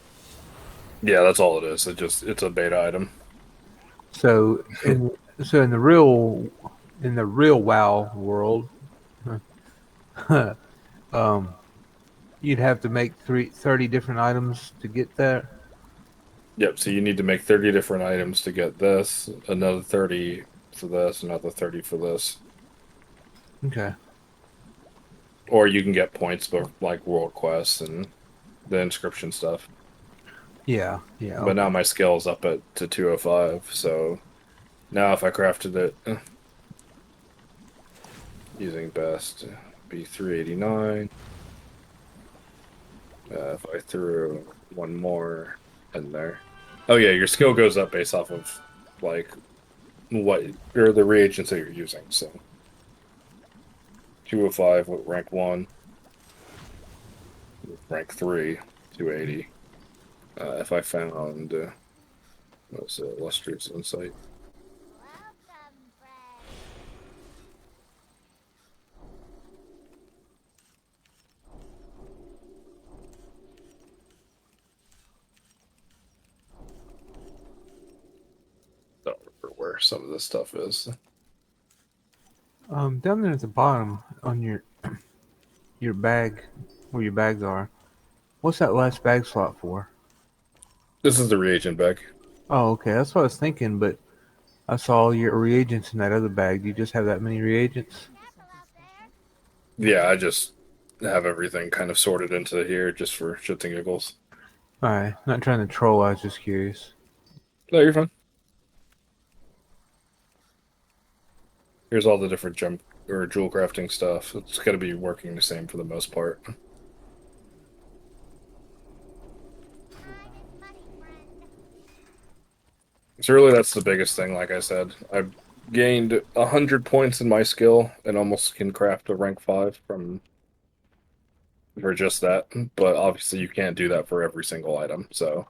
Yeah, that's all it is. It's a beta item. So in the real WoW world, you'd have to make 30 different items to get that. Yep, so you need to make 30 different items to get this, another 30 for this, another 30 for this. Okay. Or you can get points for like world quests and the inscription stuff. Yeah, yeah. But now my skill's up to 205, so now if I crafted it using best, be 389. If I threw one more in there. Oh yeah, your skill goes up based off of like what or the reagents that you're using. So 205 with rank 1, rank 3, 280. If I found what's illustrious insight. Don't remember where some of this stuff is. Down there at the bottom on your bag, where your bags are, what's that last bag slot for? This is the reagent bag. Oh, okay. That's what I was thinking, but I saw your reagents in that other bag. Do you just have that many reagents? Yeah, I just have everything kind of sorted into here just for shits and giggles. Alright, not trying to troll, I was just curious. No, you're fine. Here's all the different gem or jewel crafting stuff. It's going to be working the same for the most part. So really, that's the biggest thing. Like I said, I gained 100 points in my skill and almost can craft a rank 5 from for just that. But obviously, you can't do that for every single item. So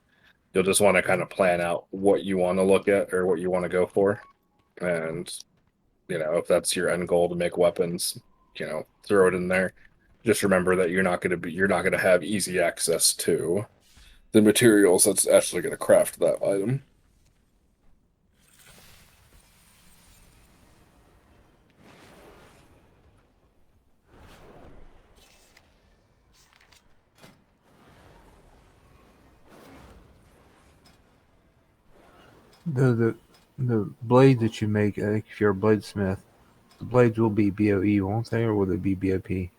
you'll just want to kind of plan out what you want to look at or what you want to go for, and if that's your end goal to make weapons, throw it in there. Just remember that you're not going to have easy access to the materials that's actually going to craft that item. The blades that you make, I think if you're a bladesmith, the blades will be BOE, won't they, or will they be BOP?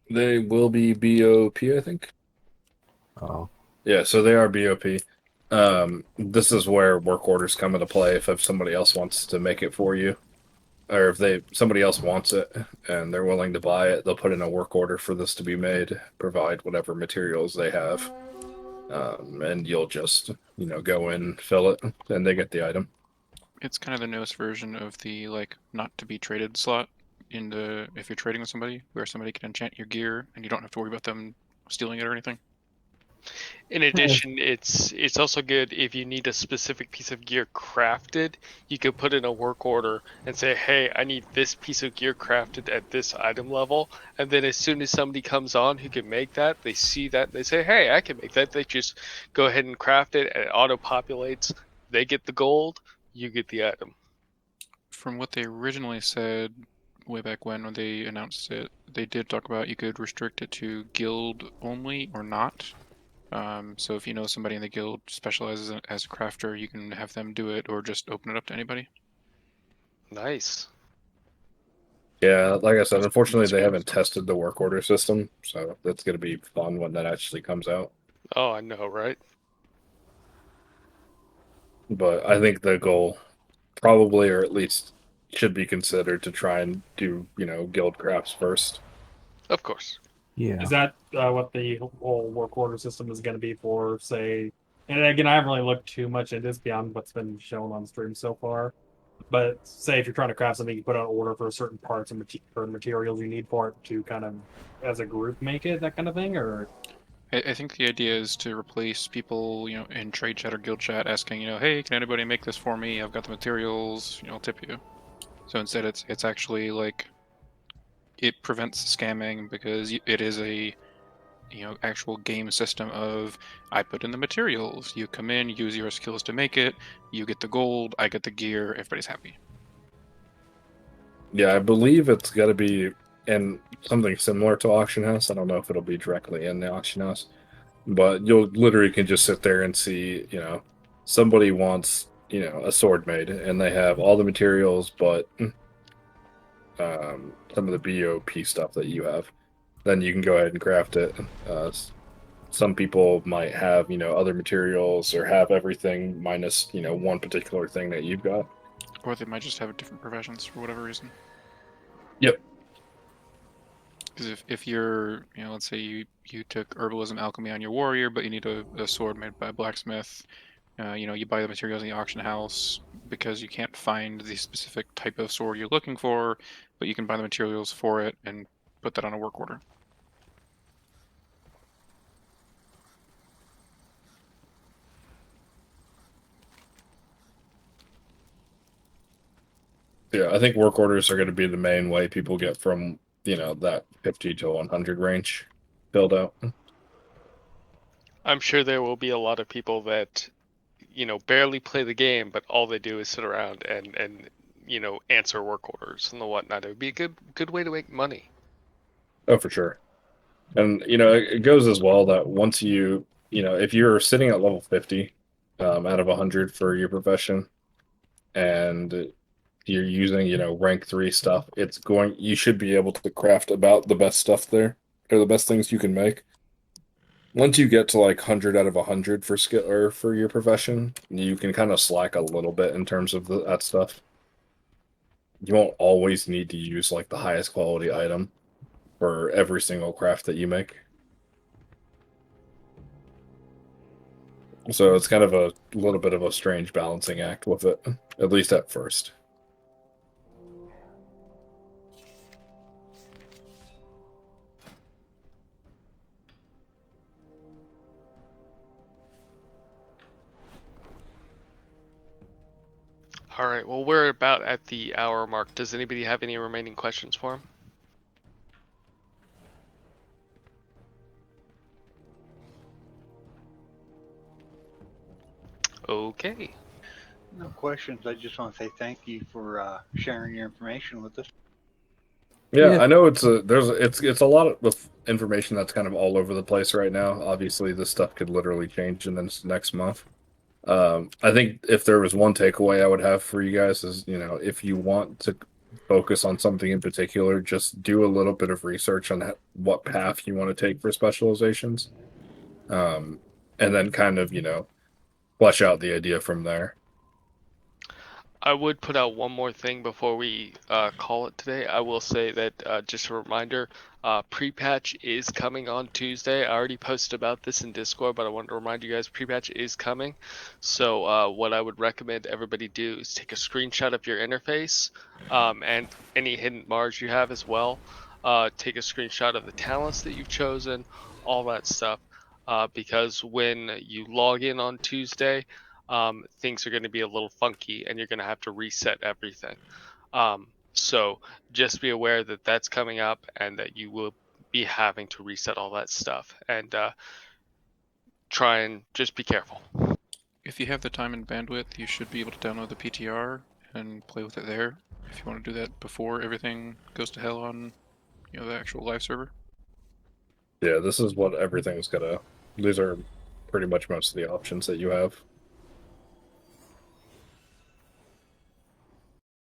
They will be BOP, I think. Oh, Yeah, so they are BOP. This is where work orders come into play if somebody else wants to make it for you, or if somebody else wants it and they're willing to buy it, they'll put in a work order for this to be made, provide whatever materials they have, and you'll just go in, fill it, and they get the item. It's kind of the newest version of the like not to be traded slot in the if you're trading with somebody, where somebody can enchant your gear and you don't have to worry about them stealing it or anything. In addition, it's also good if you need a specific piece of gear crafted, you can put in a work order and say, hey, I need this piece of gear crafted at this item level. And then as soon as somebody comes on who can make that, they see that, they say, hey, I can make that. They just go ahead and craft it, and it auto-populates. They get the gold, you get the item. From what they originally said way back when they announced it, they did talk about you could restrict it to guild only or not. So if you know somebody in the guild specializes as a crafter, you can have them do it or just open it up to anybody. Nice. Yeah, like I said, That's unfortunately, they good. haven't tested the work order system, so that's going to be fun when that actually comes out. Oh, I know, right? But I think the goal probably, or at least should be considered to try and do, guild crafts first. Of course. yeah. Is that what the whole work order system is going to be for, say? And again, I haven't really looked too much into this beyond what's been shown on stream so far. But say if you're trying to craft something, you put out an order for certain parts and or materials you need for it to kind of, as a group, make it that kind of thing, or I think the idea is to replace people, in trade chat or guild chat asking, hey, can anybody make this for me? I've got the materials, I'll tip you. So instead, it's actually like it prevents scamming because it is a actual game system of I put in the materials, you come in, use your skills to make it, you get the gold, I get the gear, everybody's happy. Yeah, I believe it's got to be in something similar to auction house. I don't know if it'll be directly in the auction house, but you'll literally can just sit there and see, somebody wants, a sword made, and they have all the materials, but some of the BOP stuff that you have. Then you can go ahead and craft it. Some people might have, other materials or have everything minus, one particular thing that you've got. Or they might just have different professions for whatever reason. Yep. Because if you're, let's say you took herbalism alchemy on your warrior, but you need a sword made by a blacksmith, you buy the materials in the auction house because you can't find the specific type of sword you're looking for, but you can buy the materials for it and put that on a work order. Yeah, I think work orders are going to be the main way people get from, that 50 to 100 range filled out. I'm sure there will be a lot of people that, barely play the game, but all they do is sit around and answer work orders and the whatnot. It would be a good way to make money. Oh, for sure. And, it goes as well that once if you're sitting at level 50, out of 100 for your profession, and you're using, rank 3 stuff, you should be able to craft about the best stuff there, or the best things you can make. Once you get to like 100 out of 100 for skill or for your profession, you can kind of slack a little bit in terms of that stuff. You won't always need to use like the highest quality item for every single craft that you make. So it's kind of a little bit of a strange balancing act with it, at least at first. All right. Well, we're about at the hour mark. Does anybody have any remaining questions for him? Okay. No questions. I just want to say thank you for sharing your information with us. Yeah, Yeah. I know it's a lot of information that's kind of all over the place right now. Obviously, this stuff could literally change in this next month. I think if there was one takeaway I would have for you guys is, if you want to focus on something in particular, just do a little bit of research on what path you want to take for specializations, and then kind of, flesh out the idea from there. I would put out one more thing before we call it today. I will say that just a reminder, pre-patch is coming on Tuesday. I already posted about this in Discord, but I wanted to remind you guys pre-patch is coming. So what I would recommend everybody do is take a screenshot of your interface and any hidden bars you have as well. Take a screenshot of the talents that you've chosen, all that stuff. Because when you log in on Tuesday, things are going to be a little funky and you're going to have to reset everything. So just be aware that that's coming up and that you will be having to reset all that stuff, and try and just be careful. If you have the time and bandwidth, you should be able to download the PTR and play with it there. If you want to do that before everything goes to hell on, the actual live server. Yeah, this is what everything's gonna. These are pretty much most of the options that you have.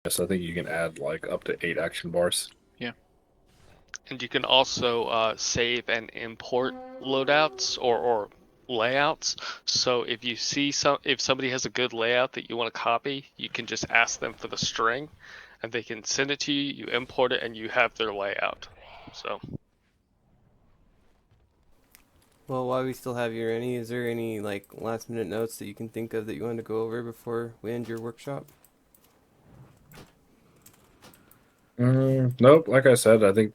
Yes, I think you can add like up to 8 action bars. And you can also save and import loadouts or layouts. So if you see if somebody has a good layout that you want to copy, you can just ask them for the string, and they can send it to you. You import it, and you have their layout. So. Well, while we still have you, Renny, is there any like last minute notes that you can think of that you want to go over before we end your workshop? Nope. Like I said, I think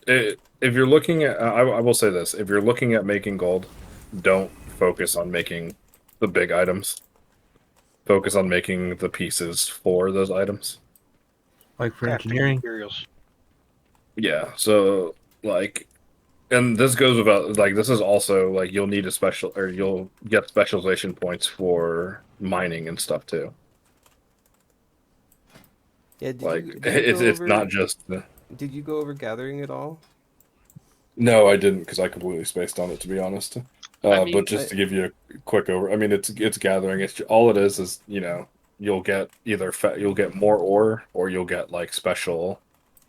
if you're looking at, I will say this: if you're looking at making gold, don't focus on making the big items. Focus on making the pieces for those items. Like for Crafting engineering. materials. Yeah. So like, and this goes about like this is also like you'll need you'll get specialization points for mining and stuff too. Yeah, Like did you it's go it's over not just did you go over gathering at all? No, I didn't because I completely spaced on it to be honest. I mean, But just to give you a quick I mean, it's gathering. All it is you'll get either you'll get more ore or you'll get like special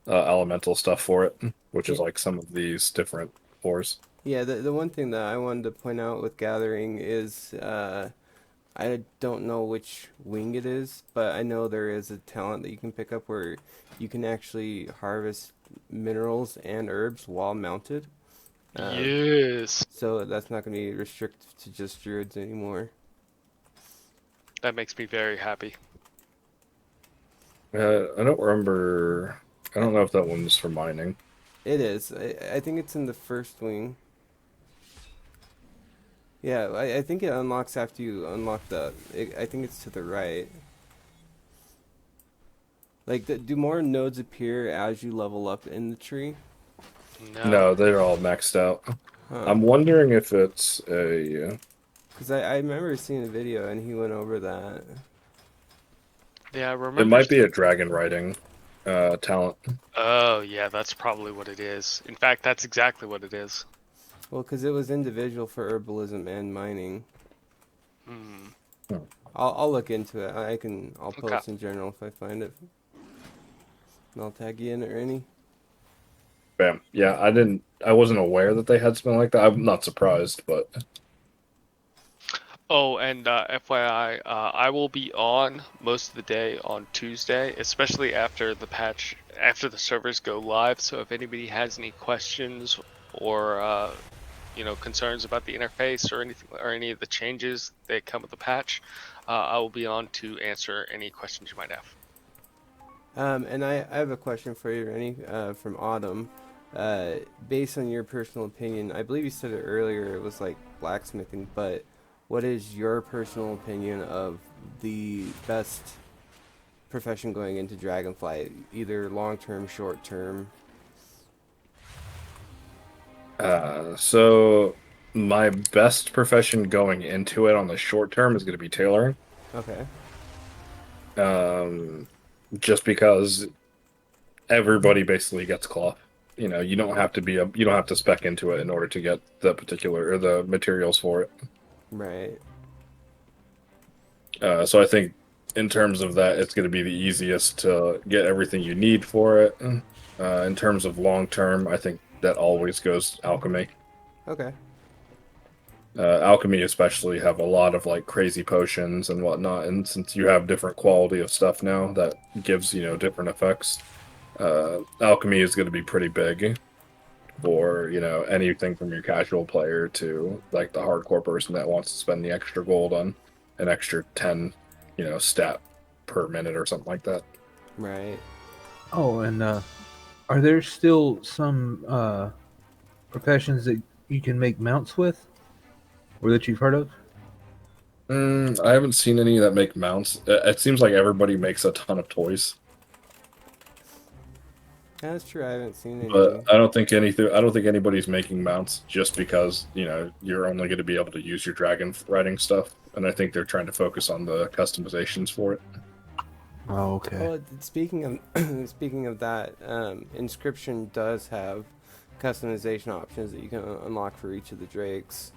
elemental stuff for it, which is Yeah, like some of these different ores. yeah, the one thing that I wanted to point out with gathering is I don't know which wing it is, but I know there is a talent that you can pick up where you can actually harvest minerals and herbs while mounted. yes, So that's not going to be restricted to just druids anymore. that makes me very happy. I don't remember. I don't know if that one's for mining. It is. I think it's in the first wing. Yeah, I think it unlocks after you unlock I think it's to the right. Like, do more nodes appear as you level up in the tree? No, No, they're all maxed out. Huh. I'm wondering if it's a. Because I remember seeing a video and he went over that. yeah, I remember. It might be a dragon riding talent. Oh yeah, that's probably what it is. In fact, that's exactly what it is. Well, because it was individual for herbalism and mining. Hmm. I'll look into it. I'll Okay. post in general if I find it. And I'll tag you in it, Renny. Bam. Yeah, I wasn't aware that they had something like that. I'm not surprised, but Oh, and FYI, I will be on most of the day on Tuesday, especially after after the servers go live. So if anybody has any questions or concerns about the interface or anything or any of the changes that come with the patch, I will be on to answer any questions you might have. And I have a question for you, Renny, from Autumn. Uh, Based on your personal opinion, I believe you said it earlier, it was like blacksmithing, but what is your personal opinion of the best profession going into Dragonfly, either long term, short term? so my best profession going into it on the short term is going to be tailoring. Okay, Um, just because everybody basically gets cloth. You don't have to you don't have to spec into it in order to get the particular or the materials for it. right. So I think in terms of that, it's going to be the easiest to get everything you need for it. In terms of long term, I think that always goes alchemy. Okay, Alchemy especially have a lot of like crazy potions and whatnot, and since you have different quality of stuff now, that gives different effects. Alchemy is going to be pretty big for anything from your casual player to like the hardcore person that wants to spend the extra gold on an extra 10 stat per minute or something like that. right. Oh, and are there still some professions that you can make mounts with, or that you've heard of? I haven't seen any that make mounts. It seems like everybody makes a ton of toys, Yeah, that's true. I haven't seen but any. I don't think anybody's making mounts just because you're only going to be able to use your dragon riding stuff, and I think they're trying to focus on the customizations for it. Oh, okay. Well, speaking of speaking of that, Inscription does have customization options that you can unlock for each of the drakes.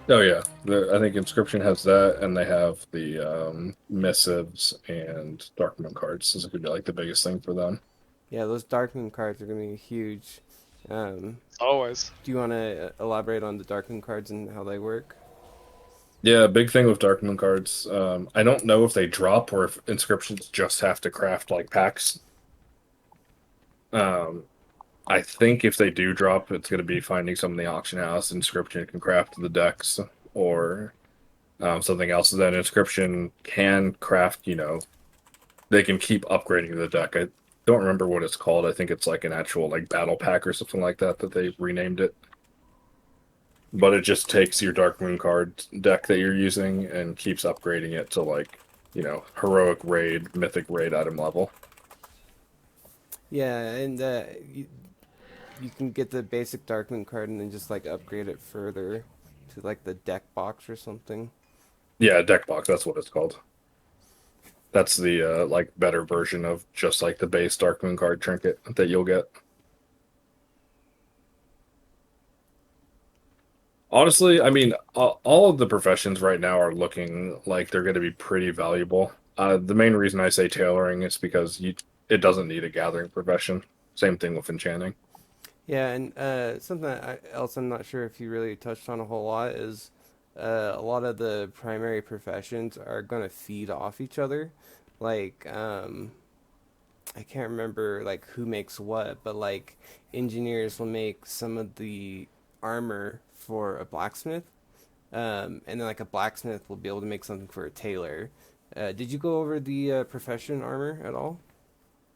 Oh yeah, I think Inscription has that, and they have the missives and Darkmoon cards. This could be like the biggest thing for them. Yeah, those Darkmoon cards are going to be huge. Um, Always. do you want to elaborate on the Darkmoon cards and how they work? Yeah, big thing with Darkmoon cards. I don't know if they drop or if Inscriptions just have to craft like packs. Um, I think if they do drop, it's going to be finding some in the auction house. Inscription can craft the decks or something else. Then Inscription can craft, they can keep upgrading the deck. I don't remember what it's called. I think it's like an actual like battle pack or something like that they renamed it. But it just takes your Darkmoon card deck that you're using and keeps upgrading it to like, heroic raid, mythic raid item level. Yeah, and you can get the basic Darkmoon card and then just like upgrade it further to like the deck box or something. Yeah, deck box, that's what it's called. That's the like better version of just like the base Darkmoon card trinket that you'll get. Honestly, I mean, all of the professions right now are looking like they're going to be pretty valuable. The main reason I say tailoring is because it doesn't need a gathering profession. Same thing with enchanting. Yeah, and something else I'm not sure if you really touched on a whole lot is a lot of the primary professions are going to feed off each other. Like, I can't remember like who makes what, but like engineers will make some of the armor for a blacksmith, and then like a blacksmith will be able to make something for a tailor. Did you go over the profession armor at all?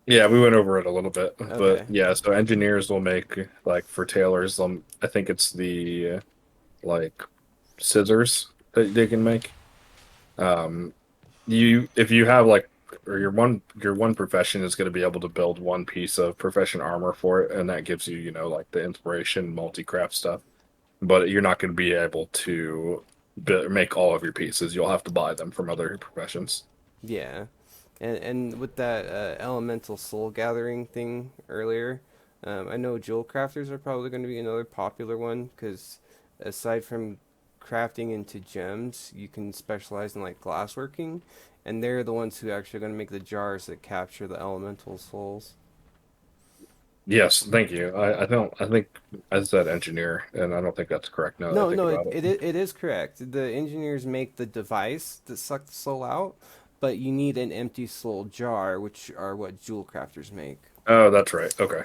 Yeah, we went over it a little bit, but Okay. yeah, so engineers will make like for tailors, I think it's the like scissors that they can make. Um, if you have like or your one profession is going to be able to build one piece of profession armor for it, and that gives you like the inspiration multi-craft stuff. But you're not going to be able to make all of your pieces. You'll have to buy them from other professions. Yeah, and with that elemental soul gathering thing earlier, I know jewel crafters are probably going to be another popular one because aside from crafting into gems, you can specialize in like glassworking, and they're the ones who actually are going to make the jars that capture the elemental souls. Yes, thank you. I don't. I think I said engineer, and I don't think that's correct now that I No, think no, about it. it is correct. The engineers make the device that suck the soul out, but you need an empty soul jar, which are what jewel crafters make. Oh, that's right. Okay.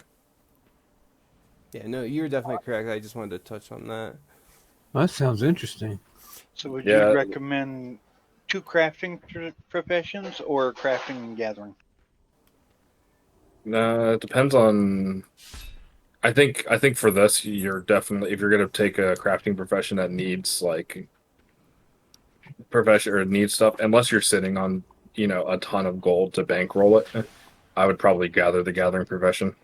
Yeah, no, you're definitely correct. I just wanted to touch on that. That sounds interesting. So would you Yeah. recommend two crafting professions or crafting and gathering? It depends on. I think for this, you're definitely if you're gonna take a crafting profession that needs like profession or needs stuff, unless you're sitting on a ton of gold to bankroll it, I would probably gather the gathering profession.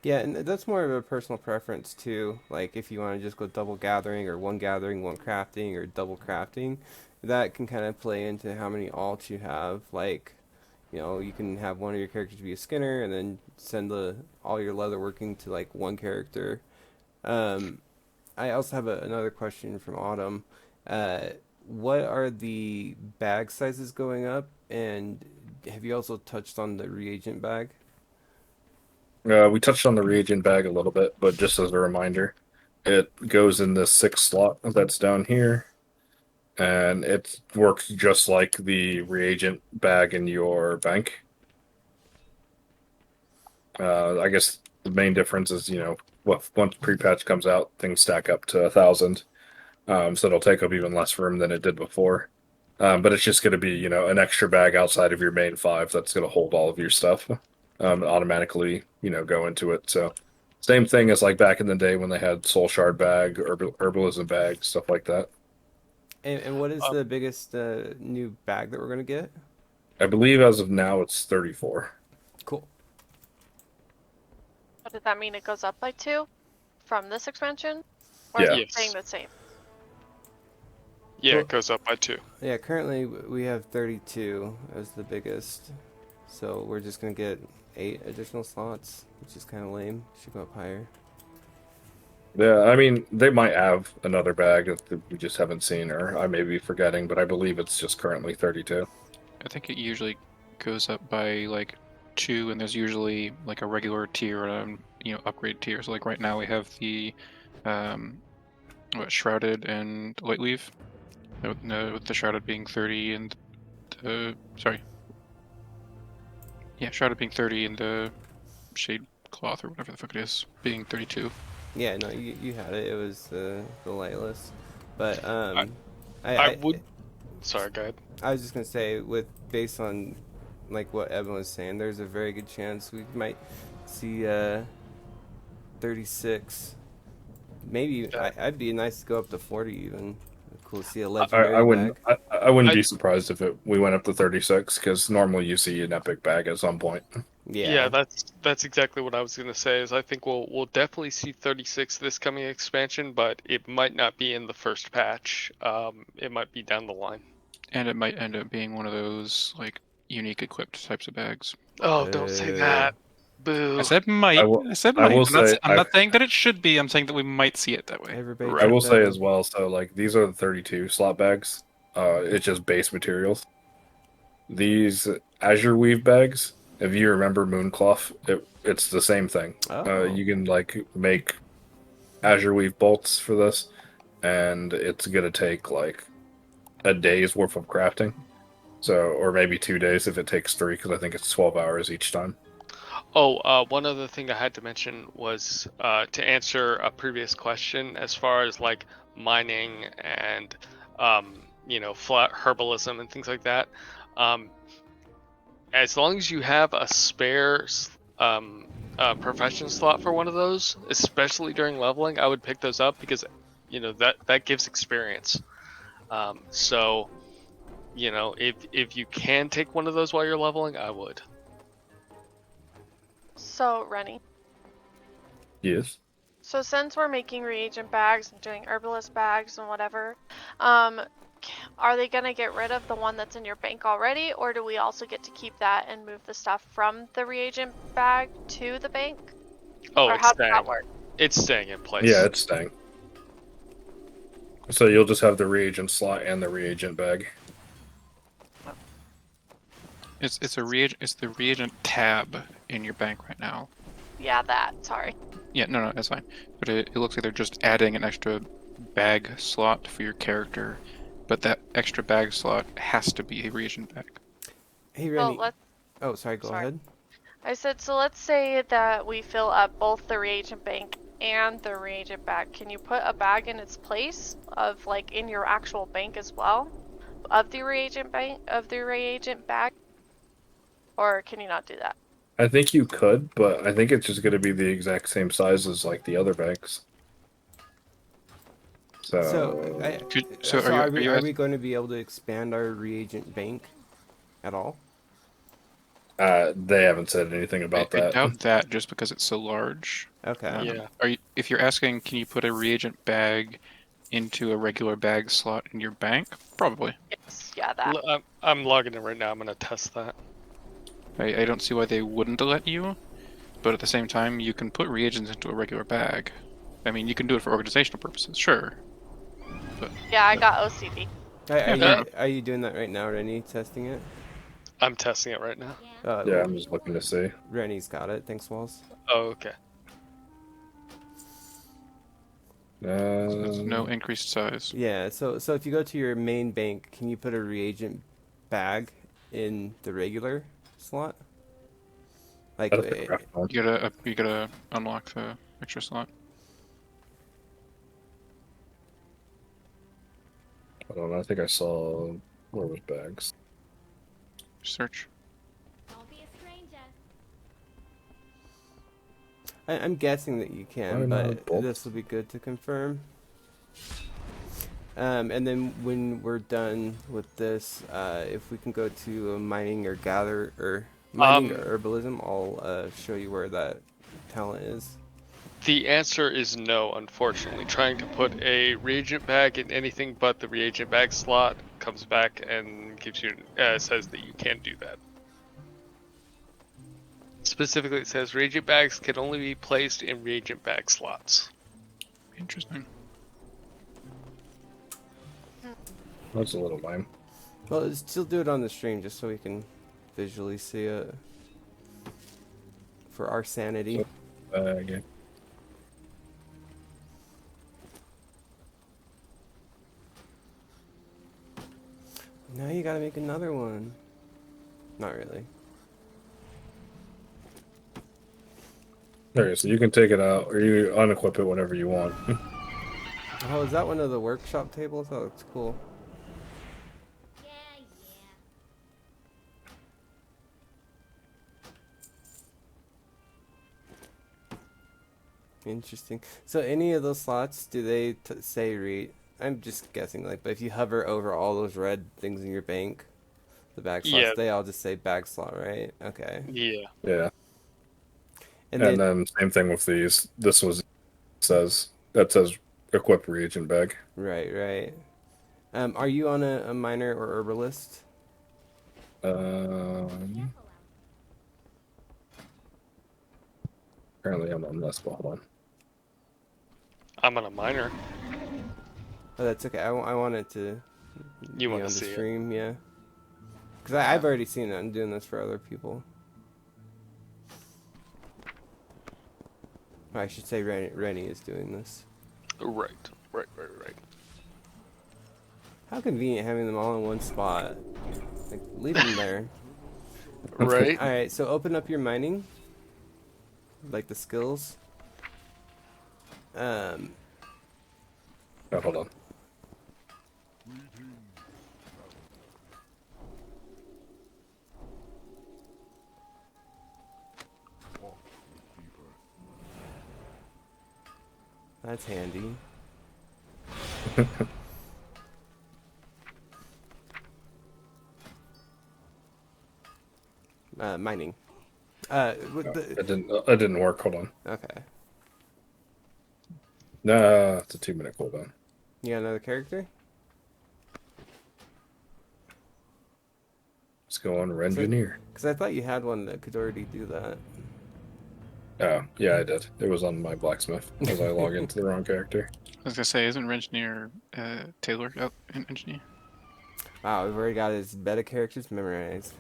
Yeah, and that's more of a personal preference too. Like if you want to just go double gathering or gathering, one crafting, or double crafting, that can kind of play into how many alts you have. Like, you can have one of your characters be a skinner and then send all your leather working to like one character. Um, I also have another question from Autumn. Uh, what are the bag sizes going up, and have you also touched on the reagent bag? We touched on the reagent bag a little bit, but just as a reminder, it goes in this sixth slot that's down here, and it works just like the reagent bag in your bank. I guess the main difference is, once pre-patch comes out, things stack up to 1,000. So it'll take up even less room than it did before. But it's just going to be, an extra bag outside of your main five that's going to hold all of your stuff, automatically, go into it. So same thing as like back in the day when they had soul shard bag, herbalism bag, stuff like that. And what is the biggest new bag that we're gonna get? I believe as of now it's 34. Cool. But does that mean it goes up by 2 from this expansion? Or Yeah. is it Yes. staying the same? Yeah, Well- it goes up by 2. Yeah, currently we have 32 as the biggest, so we're just gonna get 8 additional slots, which is kind of lame. Should go up higher. Yeah, I mean, they might have another bag that we just haven't seen, or I may be forgetting, but I believe it's just currently 32. I think it usually goes up by like 2, and there's usually like a regular tier and upgrade tier. So like right now we have the shrouded and light leaf. No, with the shrouded being 30 and sorry. Yeah, shrouded being 30 and the shade cloth or whatever the fuck it is being 32. Yeah, no, you had it. It was the lightless, but I would. Sorry, go ahead. I was just gonna say, based on like what Evan was saying, there's a very good chance we might see 36. Maybe I'd be nice to go up to 40 even. Cool to see a legendary I wouldn't. bag. I wouldn't be surprised if we went up to 36 because normally you see an epic bag at some point. Yeah. That's exactly what I was gonna say. Is I think we'll definitely see 36 this coming expansion, but it might not be in the first patch. It might be down the line. And it might end up being one of those like unique equipped types of bags. Oh, don't say that. Boo. I said might. I said I might. will say- I'm not saying that it should be. I'm saying that we might see it that way. Everybody I will check say that. as well. So like these are the 32 slot bags. It's just base materials. These Azure Weave bags. If you remember Mooncloth, it's the same thing. Oh. You can like make Azure Weave bolts for this, and it's gonna take like a day's worth of crafting. So, or maybe 2 days if it takes 3, because I think it's 12 hours each time. Oh, one other thing I had to mention was to answer a previous question as far as like mining and flat herbalism and things like that. As long as you have a spare profession slot for one of those, especially during leveling, I would pick those up because that gives experience. So if you can take one of those while you're leveling, I would. So, Renny, Yes. so since we're making reagent bags and doing herbalist bags and whatever, are they gonna get rid of the one that's in your bank already, or do we also get to keep that and move the stuff from the reagent bag to the bank? Oh, Or it's how does staying. that work? It's staying in place. Yeah, it's staying. So you'll just have the reagent slot and the reagent bag. It's the reagent tab in your bank right now. Yeah, that. Sorry. Yeah, no, that's fine. But it looks like they're just adding an extra bag slot for your character, but that extra bag slot has to be a reagent bag. Hey, Well, Renny. Oh, sorry. Go ahead. I said, so let's say that we fill up both the reagent bank and the reagent bag. Can you put a bag in its place of like in your actual bank as well of the reagent bag, or can you not do that? I think you could, but I think it's just going to be the exact same size as like the other bags. So, Are we going to be able to expand our reagent bank at all? they haven't said anything about I that. doubt that just because it's so large. Okay. Yeah. If you're asking, can you put a reagent bag into a regular bag slot in your bank? Probably. Yes, yeah, that. I'm logging in right now. I'm gonna test that. I don't see why they wouldn't let you, but at the same time, you can put reagents into a regular bag. I mean, you can do it for organizational purposes, sure. But Yeah, I got OCD. Are you doing that right now, Renny? Testing it? I'm testing it right now. Yeah, I'm just looking to see. Renny's got it. Thanks, Walls. Oh, okay. So it's no increased size. Yeah, so if you go to your main bank, can you put a reagent bag in the regular slot? Like you gotta unlock the extra slot. I don't know. I think I saw where was bags. Search. I'm guessing that you can, but this will be good to confirm. And then when we're done with this, if we can go to mining or mining or herbalism, I'll show you where that talent is. The answer is no, unfortunately. Trying to put a reagent bag in anything but the reagent bag slot comes back and gives you says that you can't do that. Specifically, it says reagent bags can only be placed in reagent bag slots. Interesting. That's a little lame. Well, still do it on the stream just so we can visually see it for our sanity. Yeah. Now you gotta make another one. Not really. Okay, so you can take it out, or you unequip it whenever you want. Oh, is that one of the workshop tables? That looks cool. Interesting. So any of those slots, do they say read? I'm just guessing, like, but if you hover over all those red things in your bank, the bag slots, they all just say bag slot, right? Okay. Yeah. Yeah. And then same thing with these. This says equip reagent bag. Right. Are you on a miner or herbalist? Apparently I'm on this, but hold on. I'm on a miner. Oh, that's okay. I wanted to you want on to the see stream, yeah. Because I've already seen it. I'm doing this for other people. Or I should say Renny is doing this. Right. How convenient having them all in one spot. Like, leave them there. Right. Alright, so open up your mining. Like the skills. Oh, hold on. That's handy. Mining. It didn't work. Hold on. Okay. Nah, it's a 2-minute cooldown. You got another character? Let's go on Engineer. Because I thought you had one that could already do that. Oh, yeah, I did. It was on my blacksmith. Because I logged into the wrong character. was gonna say, isn't engineer Taylor out in engineer? Wow, we've already got his beta characters memorized.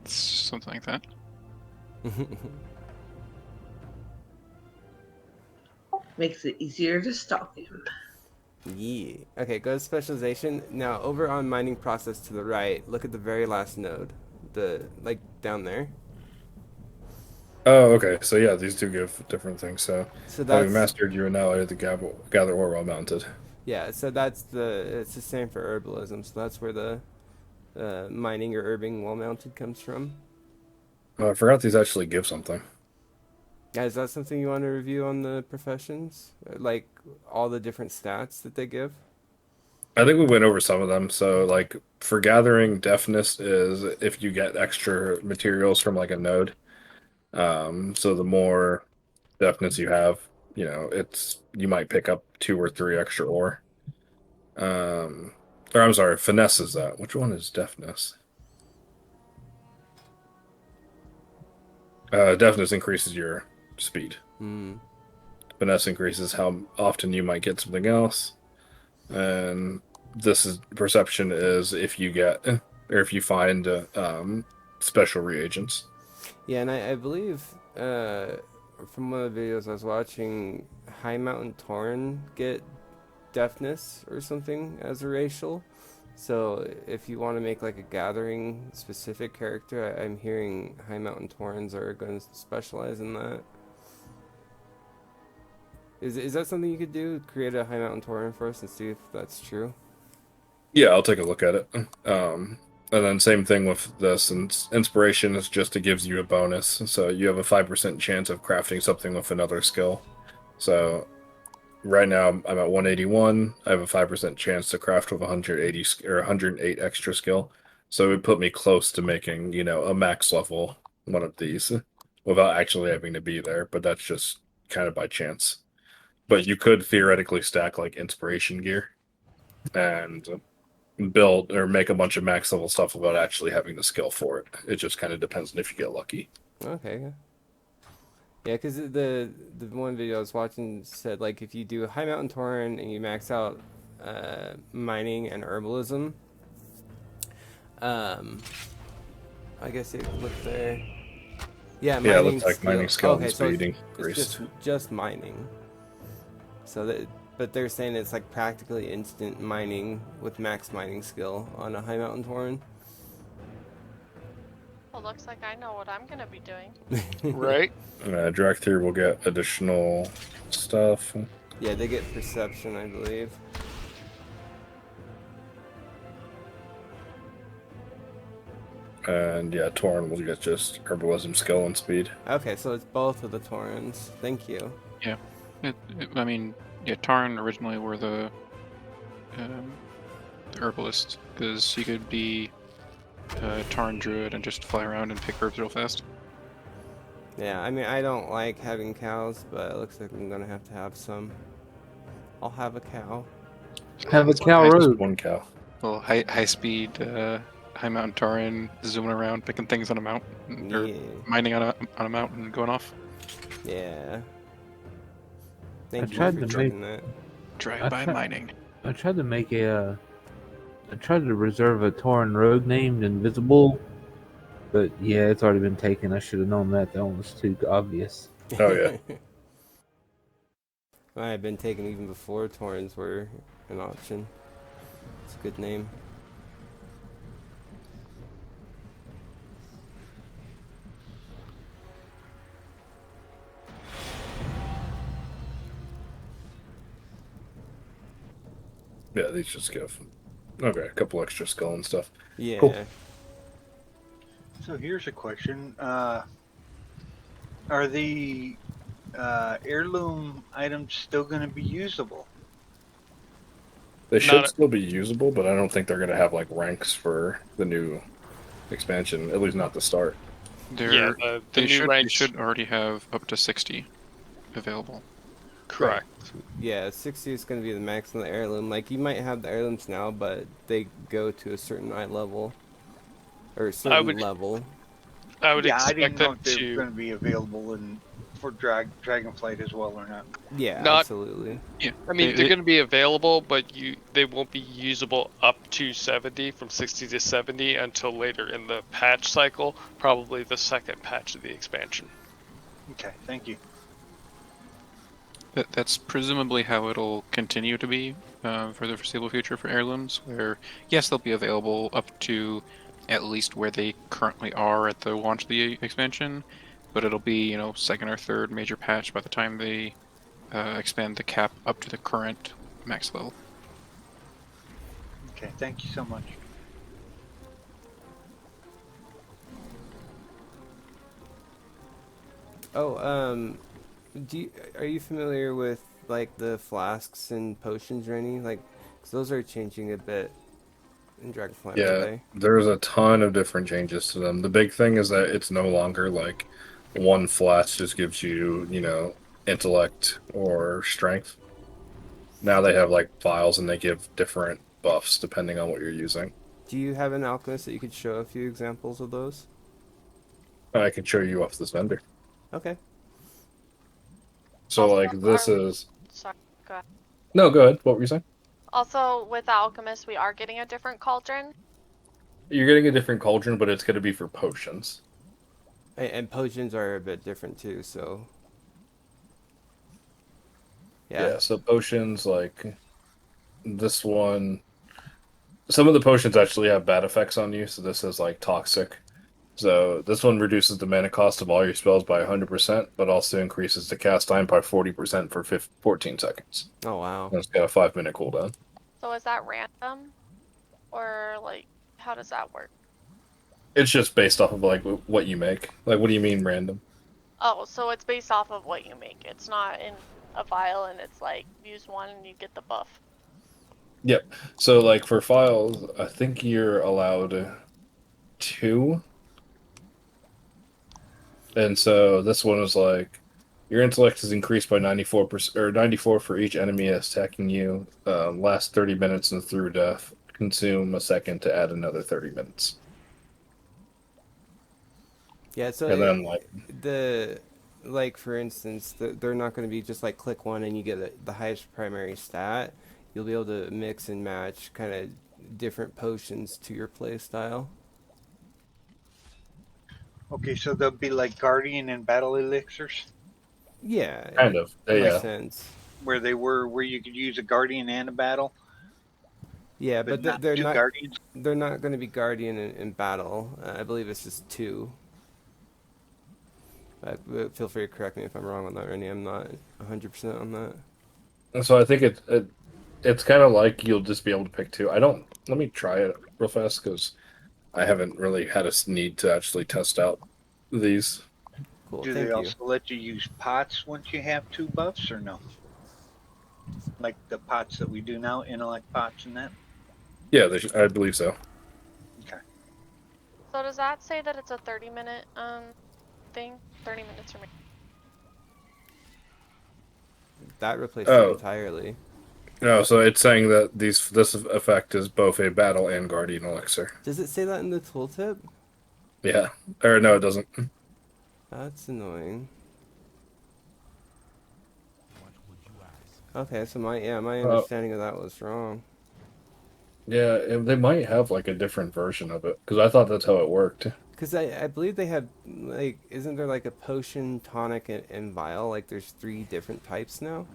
It's something like that. Makes it easier to stalk him. Yeah. Okay, go to specialization. Now, over on mining process to the right, look at the very last node. Like, down there. Oh, okay. So yeah, these do give different things. So So having that's... mastered, you are now able to gather ore while mounted. Yeah, so that's it's the same for herbalism. So that's where the mining or herbing while mounted comes from. Oh, I forgot these actually give something. Is that something you want to review on the professions? Like, all the different stats that they give? I think we went over some of them. So like for gathering, deafness is if you get extra materials from like a node. So the more deafness you have, you might pick up 2 or 3 extra ore. Or I'm sorry, finesse is that. Which one is deafness? Deafness increases your speed. Hmm. Finesse increases how often you might get something else. And this is perception is if you get or if you find special reagents. Yeah, and I believe from one of the videos I was watching, High Mountain Tauren get deafness or something as a racial. So if you want to make like a gathering specific character, I'm hearing High Mountain Taurens are going to specialize in that. Is that something you could do? Create a High Mountain Tauren for us and see if that's true? Yeah, I'll take a look at it. And then same thing with this. And inspiration is just it gives you a bonus. So you have a 5% chance of crafting something with another skill. So right now I'm at 181. I have a 5% chance to craft with 180 or 108 extra skill. So it would put me close to making, a max level one of these without actually having to be there. But that's just kind of by chance. But you could theoretically stack like inspiration gear and build or make a bunch of max level stuff without actually having the skill for it. It just kind of depends on if you get lucky. Okay. Yeah, because the one video I was watching said like if you do High Mountain Tauren and you max out mining and herbalism, I guess you look there. Yeah, Yeah, it mining looks like skill. mining skill Okay, and so speed it's increased. just mining. So that, but they're saying it's like practically instant mining with max mining skill on a High Mountain Tauren. Well, looks like I know what I'm gonna be doing. Right? Drag through will get additional stuff. Yeah, they get perception, I believe. And yeah, Torn will get just herbalism skill and speed. Okay, so it's both of the Taurens. Thank you. Yeah. I mean, yeah, Tarn originally were the herbalist, because you could be a Tarn druid and just fly around and pick herbs real fast. Yeah, I mean, I don't like having cows, but it looks like I'm gonna have to have some. I'll have a cow. Have a cow Just road. One cow. Well, high speed, high mountain Tauren zooming around, picking things on a mountain, or Yeah. mining on a mountain and going off. Yeah. Thank you tried for to checking that. Drive-by mining. I tried to make I tried to reserve a Tauren road named Invisible, but yeah, it's already been taken. I should have known that. That one was too obvious. Oh, yeah. Might have been taken even before Taurens were an option. It's a good name. Yeah, these just give. Okay, a couple extra skill and stuff. Yeah. Cool. So here's a question: are the heirloom items still going to be usable? They should Not- still be usable, but I don't think they're going to have like ranks for the new expansion. At least not the start. Yeah, the They new ranks. should already have up to 60 available. Correct. Yeah, 60 is going to be the max on the heirloom. Like, you might have the heirlooms now, but they go to a certain eye level. Or a certain would- level. I would Yeah, I expect didn't know them if they were to going to be available for Dragonflight as well or not. Yeah, not. absolutely. Yeah. I mean, they're They, going to be available, but they won't be usable up to 70 from 60 to 70 until later in the patch cycle, probably the second patch of the expansion. Okay, thank you. that's presumably how it'll continue to be for the foreseeable future for heirlooms, where, yes, they'll be available up to at least where they currently are at the launch of the expansion, but it'll be, second or third major patch by the time they expand the cap up to the current max level. Okay, thank you so much. Oh, are you familiar with like the flasks and potions, Renny? Like, 'cause those are changing a bit in Dragonflight, aren't Yeah, they? there's a ton of different changes to them. The big thing is that it's no longer like one flask just gives you, intellect or strength. Now they have like vials and they give different buffs depending on what you're using. Do you have an alchemist that you could show a few examples of those? I can show you off this vendor. Okay. So Also, like this are we? is Sorry, go ahead. no, go ahead. What were you saying? Also, with Alchemist, we are getting a different cauldron. You're getting a different cauldron, but it's going to be for potions. And potions are a bit different too, so yeah. Yeah, so potions like this one. Some of the potions actually have bad effects on you, so this is like toxic. So this one reduces the mana cost of all your spells by 100%, but also increases the cast time by 40% for 14 seconds. Oh wow. And it's got a 5-minute cooldown. So is that random, or like, how does that work? It's just based off of like what you make. Like, what do you mean random? Oh, so it's based off of what you make. It's not in a vial, and it's like use one and you get the buff. Yep. So like for files, I think you're allowed 2. And so this one is like your intellect is increased by 94% or 94 for each enemy attacking you. Last 30 minutes and through death. Consume a second to add another 30 minutes. Yeah, so And then like the like for instance, they're not going to be just like click one and you get the highest primary stat. You'll be able to mix and match kind of different potions to your play style. Okay, so they'll be like Guardian and Battle Elixirs, Yeah, kind of. in a Yeah. sense. where you could use a Guardian and a Battle, Yeah, but but not they're two not Guardians. they're not going to be guardian in battle. I believe it's just 2. But feel free to correct me if I'm wrong on that, Rennie. I'm not 100% on that. And so I think it's kind of like you'll just be able to pick 2. I don't. Let me try it real fast because I haven't really had a need to actually test out these. Cool, Do they thank you. also let you use pots once you have 2 buffs or no? Like the pots that we do now, intellect pots and that? Yeah, I believe so. Okay. So does that say that it's a 30-minute thing? 30 minutes or maybe? That replaced it Oh entirely. no, so it's saying that this effect is both a battle and guardian elixir. Does it say that in the tooltip? Yeah, or no, it doesn't. That's annoying. Okay, so my understanding of that was wrong. Yeah, they might have like a different version of it because I thought that's how it worked. Because I believe they have, like, isn't there like a potion, tonic, and vial? Like, there's 3 different types now?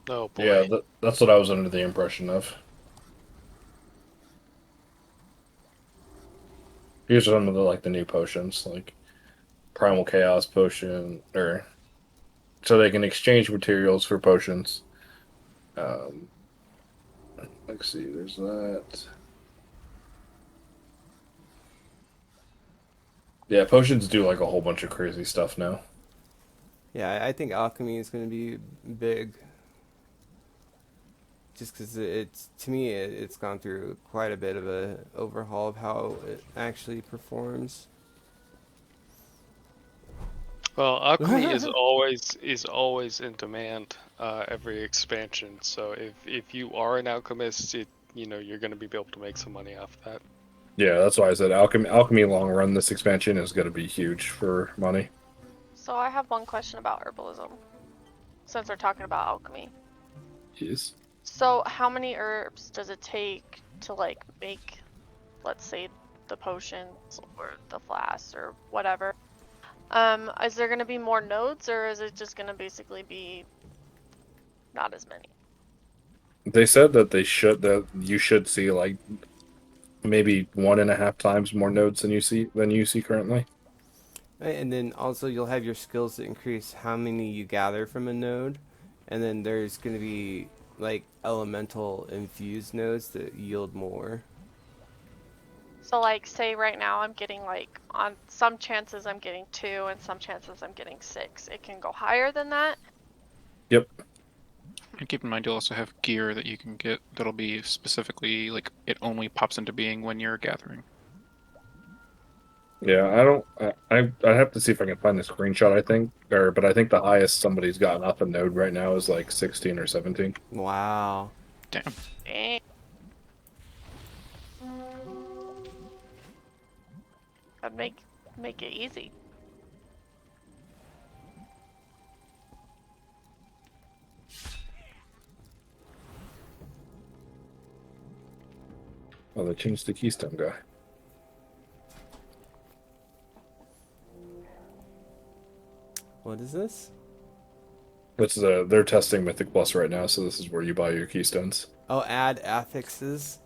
Oh boy. Yeah, that's what I was under the impression of. Here's some of the new potions, like Primal Chaos potion, or so they can exchange materials for potions. Um, let's see, there's that. Yeah, potions do like a whole bunch of crazy stuff now. Yeah, I think alchemy is going to be big. Just because to me, it's gone through quite a bit of a overhaul of how it actually performs. Well, alchemy is always in demand every expansion. So if you are an alchemist, you're going to be able to make some money off that. Yeah, that's why I said alchemy long run. This expansion is going to be huge for money. So I have one question about herbalism, since we're talking about alchemy. Yes. So how many herbs does it take to like make, let's say, the potions or the flasks or whatever? Is there gonna be more nodes, or is it just gonna basically be not as many? They said that you should see like maybe 1.5 times more nodes than you see currently. Right, and then also you'll have your skills that increase how many you gather from a node, and then there's going to be like elemental infused nodes that yield more. So like, say right now I'm getting like, on some chances I'm getting 2 and some chances I'm getting 6. It can go higher than that. Yep. And keep in mind, you'll also have gear that you can get that'll be specifically like it only pops into being when you're gathering. Yeah, I don't. I have to see if I can find the screenshot. I think, but I think the highest somebody's gotten up a node right now is like 16 or 17. Wow. Damn. Dang. That'd make it easy. Oh, they changed the keystone guy. What is this? They're testing Mythic Plus right now, so this is where you buy your keystones. Oh, add affixes.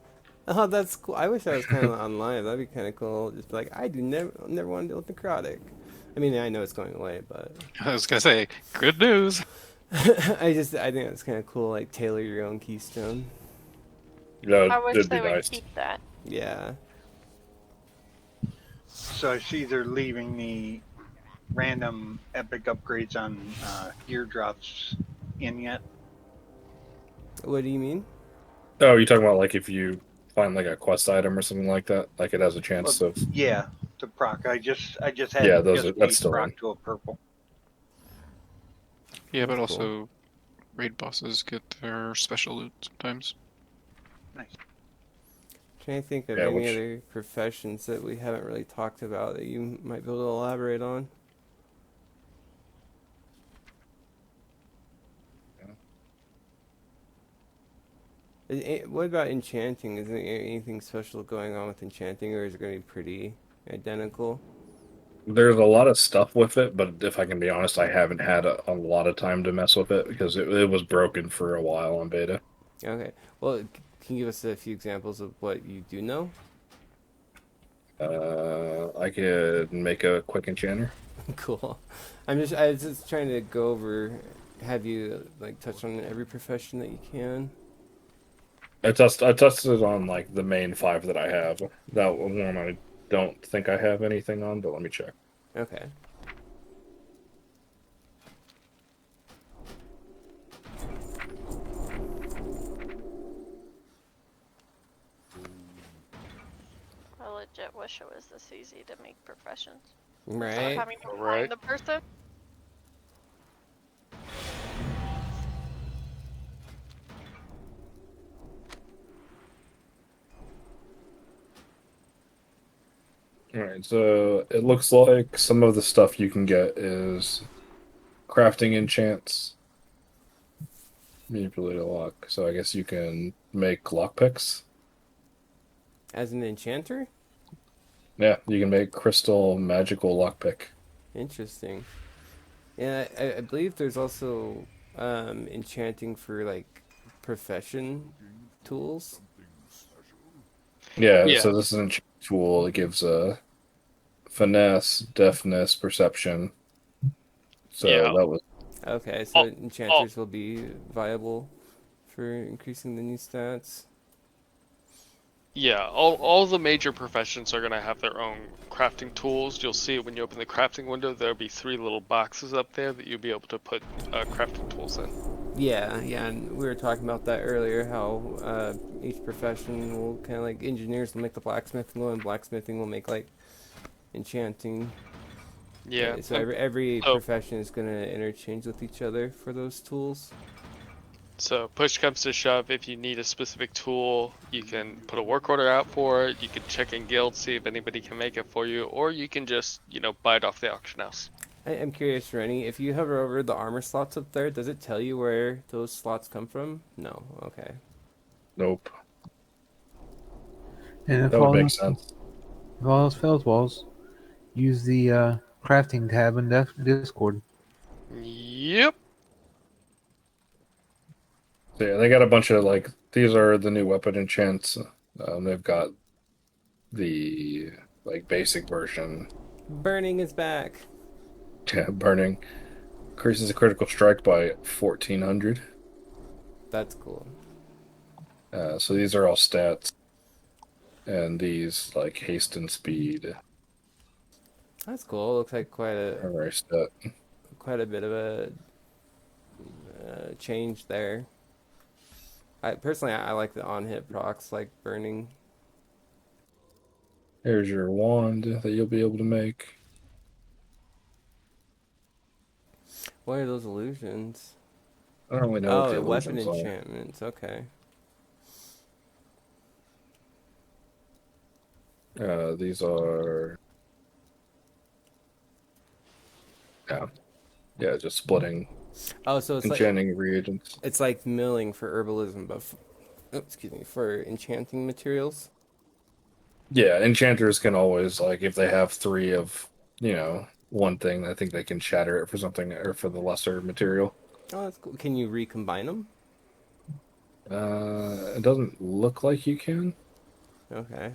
Oh, that's cool. I wish I was kind of online. That'd be kind of cool. Just be like, I do never want to deal with necrotic. I mean, I know it's going away, but I was gonna say, good news. I think that's kind of cool. Like tailor your own keystone. Yeah, I wish it'd be they would nice. keep that. Yeah. So I see they're leaving the random epic upgrades on gear drops in yet. What do you mean? Oh, you're talking about like if you find like a quest item or something like that, like it has a chance Well, of. yeah, to proc. I just had Yeah, just that's a still proc in. to a purple. Yeah, but That's also cool. raid bosses get their special loot sometimes. Nice. Trying to think of Yeah, any which other professions that we haven't really talked about that you might be able to elaborate on. What about enchanting? Is there anything special going on with enchanting, or is it going to be pretty identical? there's a lot of stuff with it, but if I can be honest, I haven't had a lot of time to mess with it because it was broken for a while on beta. Okay. Well, can you give us a few examples of what you do know? I could make a quick enchanter. Cool. I was just trying to go over, have you like touch on every profession that you can? I tested on like the main 5 that I have. That one I don't think I have anything on, but let me check. Okay. I legit wish it was this easy to make professions without Right. having to Right. find the person. All right, so it looks like some of the stuff you can get is crafting enchants, manipulate a lock. So I guess you can make lockpicks. As an enchanter? Yeah, you can make crystal magical lockpick. Interesting. Yeah, I believe there's also enchanting for like profession tools. Yeah, Yeah. so this is an enchant tool. It gives finesse, deafness, perception. So Yeah. that was Okay, so Oh, enchanters will be viable for increasing the new stats. Yeah, all the major professions are going to have their own crafting tools. You'll see it when you open the crafting window. There'll be 3 little boxes up there that you'll be able to put crafting tools in. Yeah, and we were talking about that earlier. How each profession will kind of like engineers will make the blacksmithing one, and blacksmithing will make like enchanting. Yeah. So every so, profession is going to interchange with each other for those tools. So push comes to shove, if you need a specific tool, you can put a work order out for it. You can check in guild, see if anybody can make it for you, or you can just, buy it off the auction house. I'm curious, Renny, if you hover over the armor slots up there, does it tell you where those slots come from? No. Okay. Nope. And if That would all make else, sense. if all else fails, Walls, use the crafting tab in Discord. Yep. So yeah, they got a bunch of these are the new weapon enchants. They've got the basic version. Burning is back. Yeah, burning increases a critical strike by 1400. That's cool. So these are all stats, and these haste and speed That's cool. Looks like are very stat. quite a bit of a change there. I like the on-hit procs, like burning. Here's your wand that you'll be able to make. What are those illusions? I don't really know what the Oh, weapon illusions are. enchantments. Okay. These are yeah, just splitting Oh, so it's enchanting reagents. it's like milling for herbalism, but for enchanting materials. Yeah, enchanters can always if they have 3 of one thing, I think they can shatter it for something or for the lesser material. Oh, that's cool. Can you recombine them? It doesn't look like you can. Okay.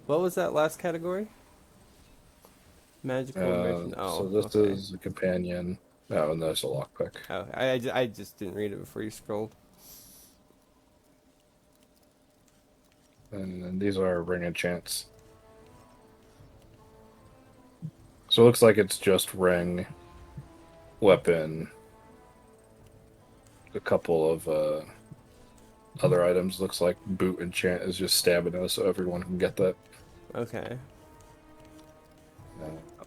What was that last category? Magical immersion. Oh, So this okay. is a companion. Oh, and there's a lockpick. Oh, I just didn't read it before you scrolled. And then these are ring enchants. So it looks like it's just ring, weapon, a couple of other items. Looks like boot enchant is just stamina, so everyone can get that. Okay.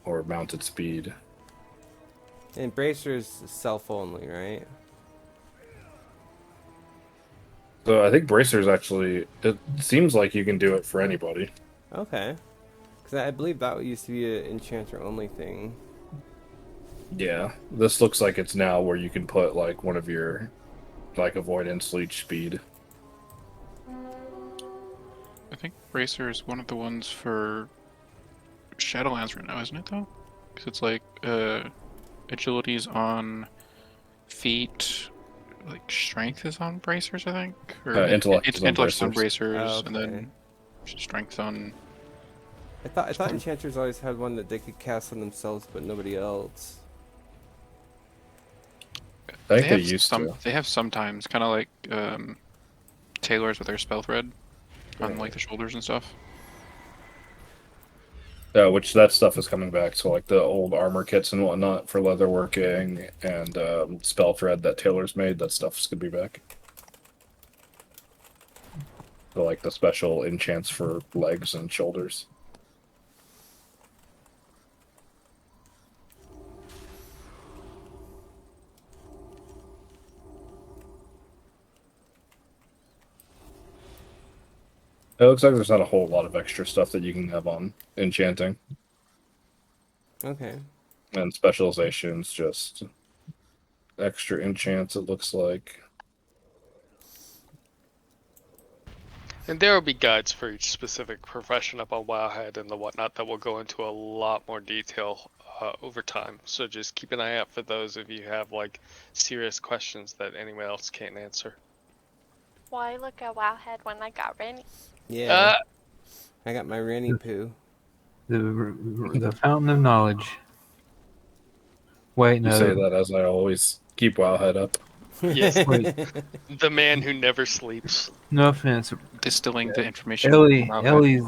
Or mounted speed. And bracer's self only, right? So I think bracers actually. It seems like you can do it for anybody. Okay. Because I believe that used to be an enchanter only thing. Yeah, this looks like it's now where you can put one of your avoidance, leech speed. I think Bracer is one of the ones for Shadowlands right now, isn't it, though? Because it's agility's on feet, strength is on bracers, I think? Or Intellect is on intellect's on bracers. bracers, Oh, and okay. then strength on... I thought enchanters always had one that they could cast on themselves, but nobody else. I think they have used to. They have sometimes, kind of like tailors with their spell thread on Yeah. the shoulders and stuff. Which that stuff is coming back. So the old armor kits and whatnot for leatherworking and spell thread that tailors made, that stuff's gonna be back. So the special enchants for legs and shoulders. It looks like there's not a whole lot of extra stuff that you can have on enchanting. Okay. And specializations, just extra enchants, it looks like. And there will be guides for each specific profession up on Wowhead and the whatnot that will go into a lot more detail over time. So just keep an eye out for those if you have serious questions that anyone else can't answer. Why look at Wowhead when I got Renny? Yeah. I got my Renny poo. The fountain of knowledge. Wait, You no. say that as I always keep Wowhead up. Yes, Wait, the man who never sleeps. no offense. Distilling the information. Ellie's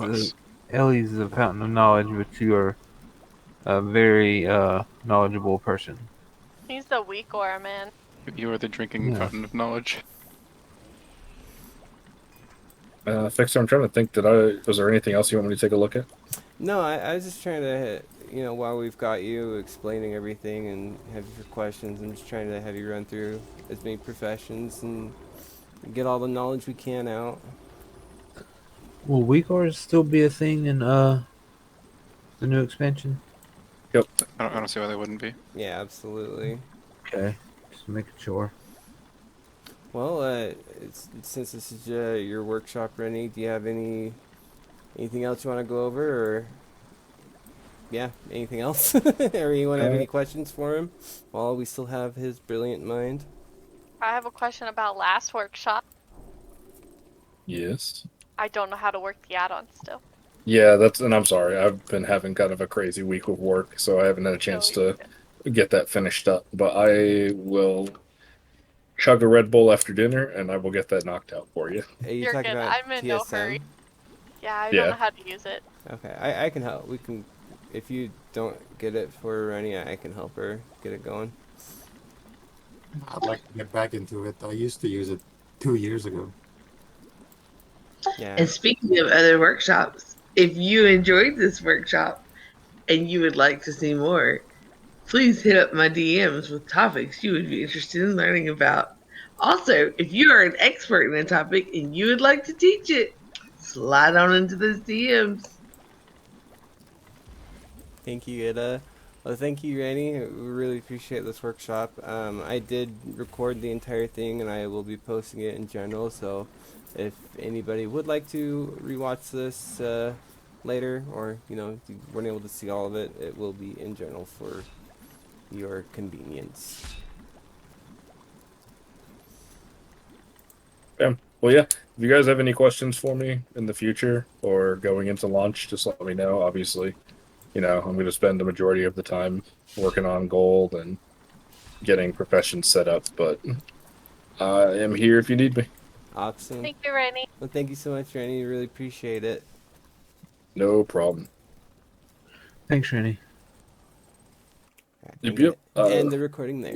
the fountain of knowledge, but you are a very knowledgeable person. He's the weak aura man. You are the drinking Yeah. fountain of knowledge. Fixer, I'm trying to think, was there anything else you want me to take a look at? No, I was just trying to while we've got you explaining everything and have your questions, I'm just trying to have you run through as many professions and get all the knowledge we can out. Will Uyghurs still be a thing in the new expansion? Yep. I don't see why they wouldn't be. Yeah, absolutely. Okay, just making sure. Well, since this is your workshop, Renny, do you have anything else you want to go over, or yeah, anything else, or you want to have any questions for him while we still have his brilliant mind? I have a question about last workshop. Yes. I don't know how to work the add-on still. Yeah, and I'm sorry. I've been having kind of a crazy week with work, so I haven't had a chance to get that finished up. But I will chug a Red Bull after dinner, and I will get that knocked out for you. Are you You're talking good. about I'm in no hurry. TSM? Yeah, I don't Yeah. know how to use it. Okay, I can help. We can, if you don't get it for Renny, I can help her get it going. I'd like to get back into it. I used to use it 2 years ago. Yeah. And speaking of other workshops, if you enjoyed this workshop and you would like to see more, please hit up my DMs with topics you would be interested in learning about. Also, if you are an expert in a topic and you would like to teach it, slide on into those DMs. Thank you, Ida. Well, thank you, Renny. We really appreciate this workshop. I did record the entire thing, and I will be posting it in general. So, if anybody would like to rewatch this later, or if you weren't able to see all of it, it will be in general for your convenience. Yeah. Well, yeah. If you guys have any questions for me in the future or going into launch, just let me know. Obviously, I'm going to spend the majority of the time working on gold and getting professions set up, but I am here if you need me. Awesome. Thank you, Renny. Well, thank you so much, Renny. Really appreciate it. No problem. Thanks, Renny. I'm Yep, gonna yep. end the recording there.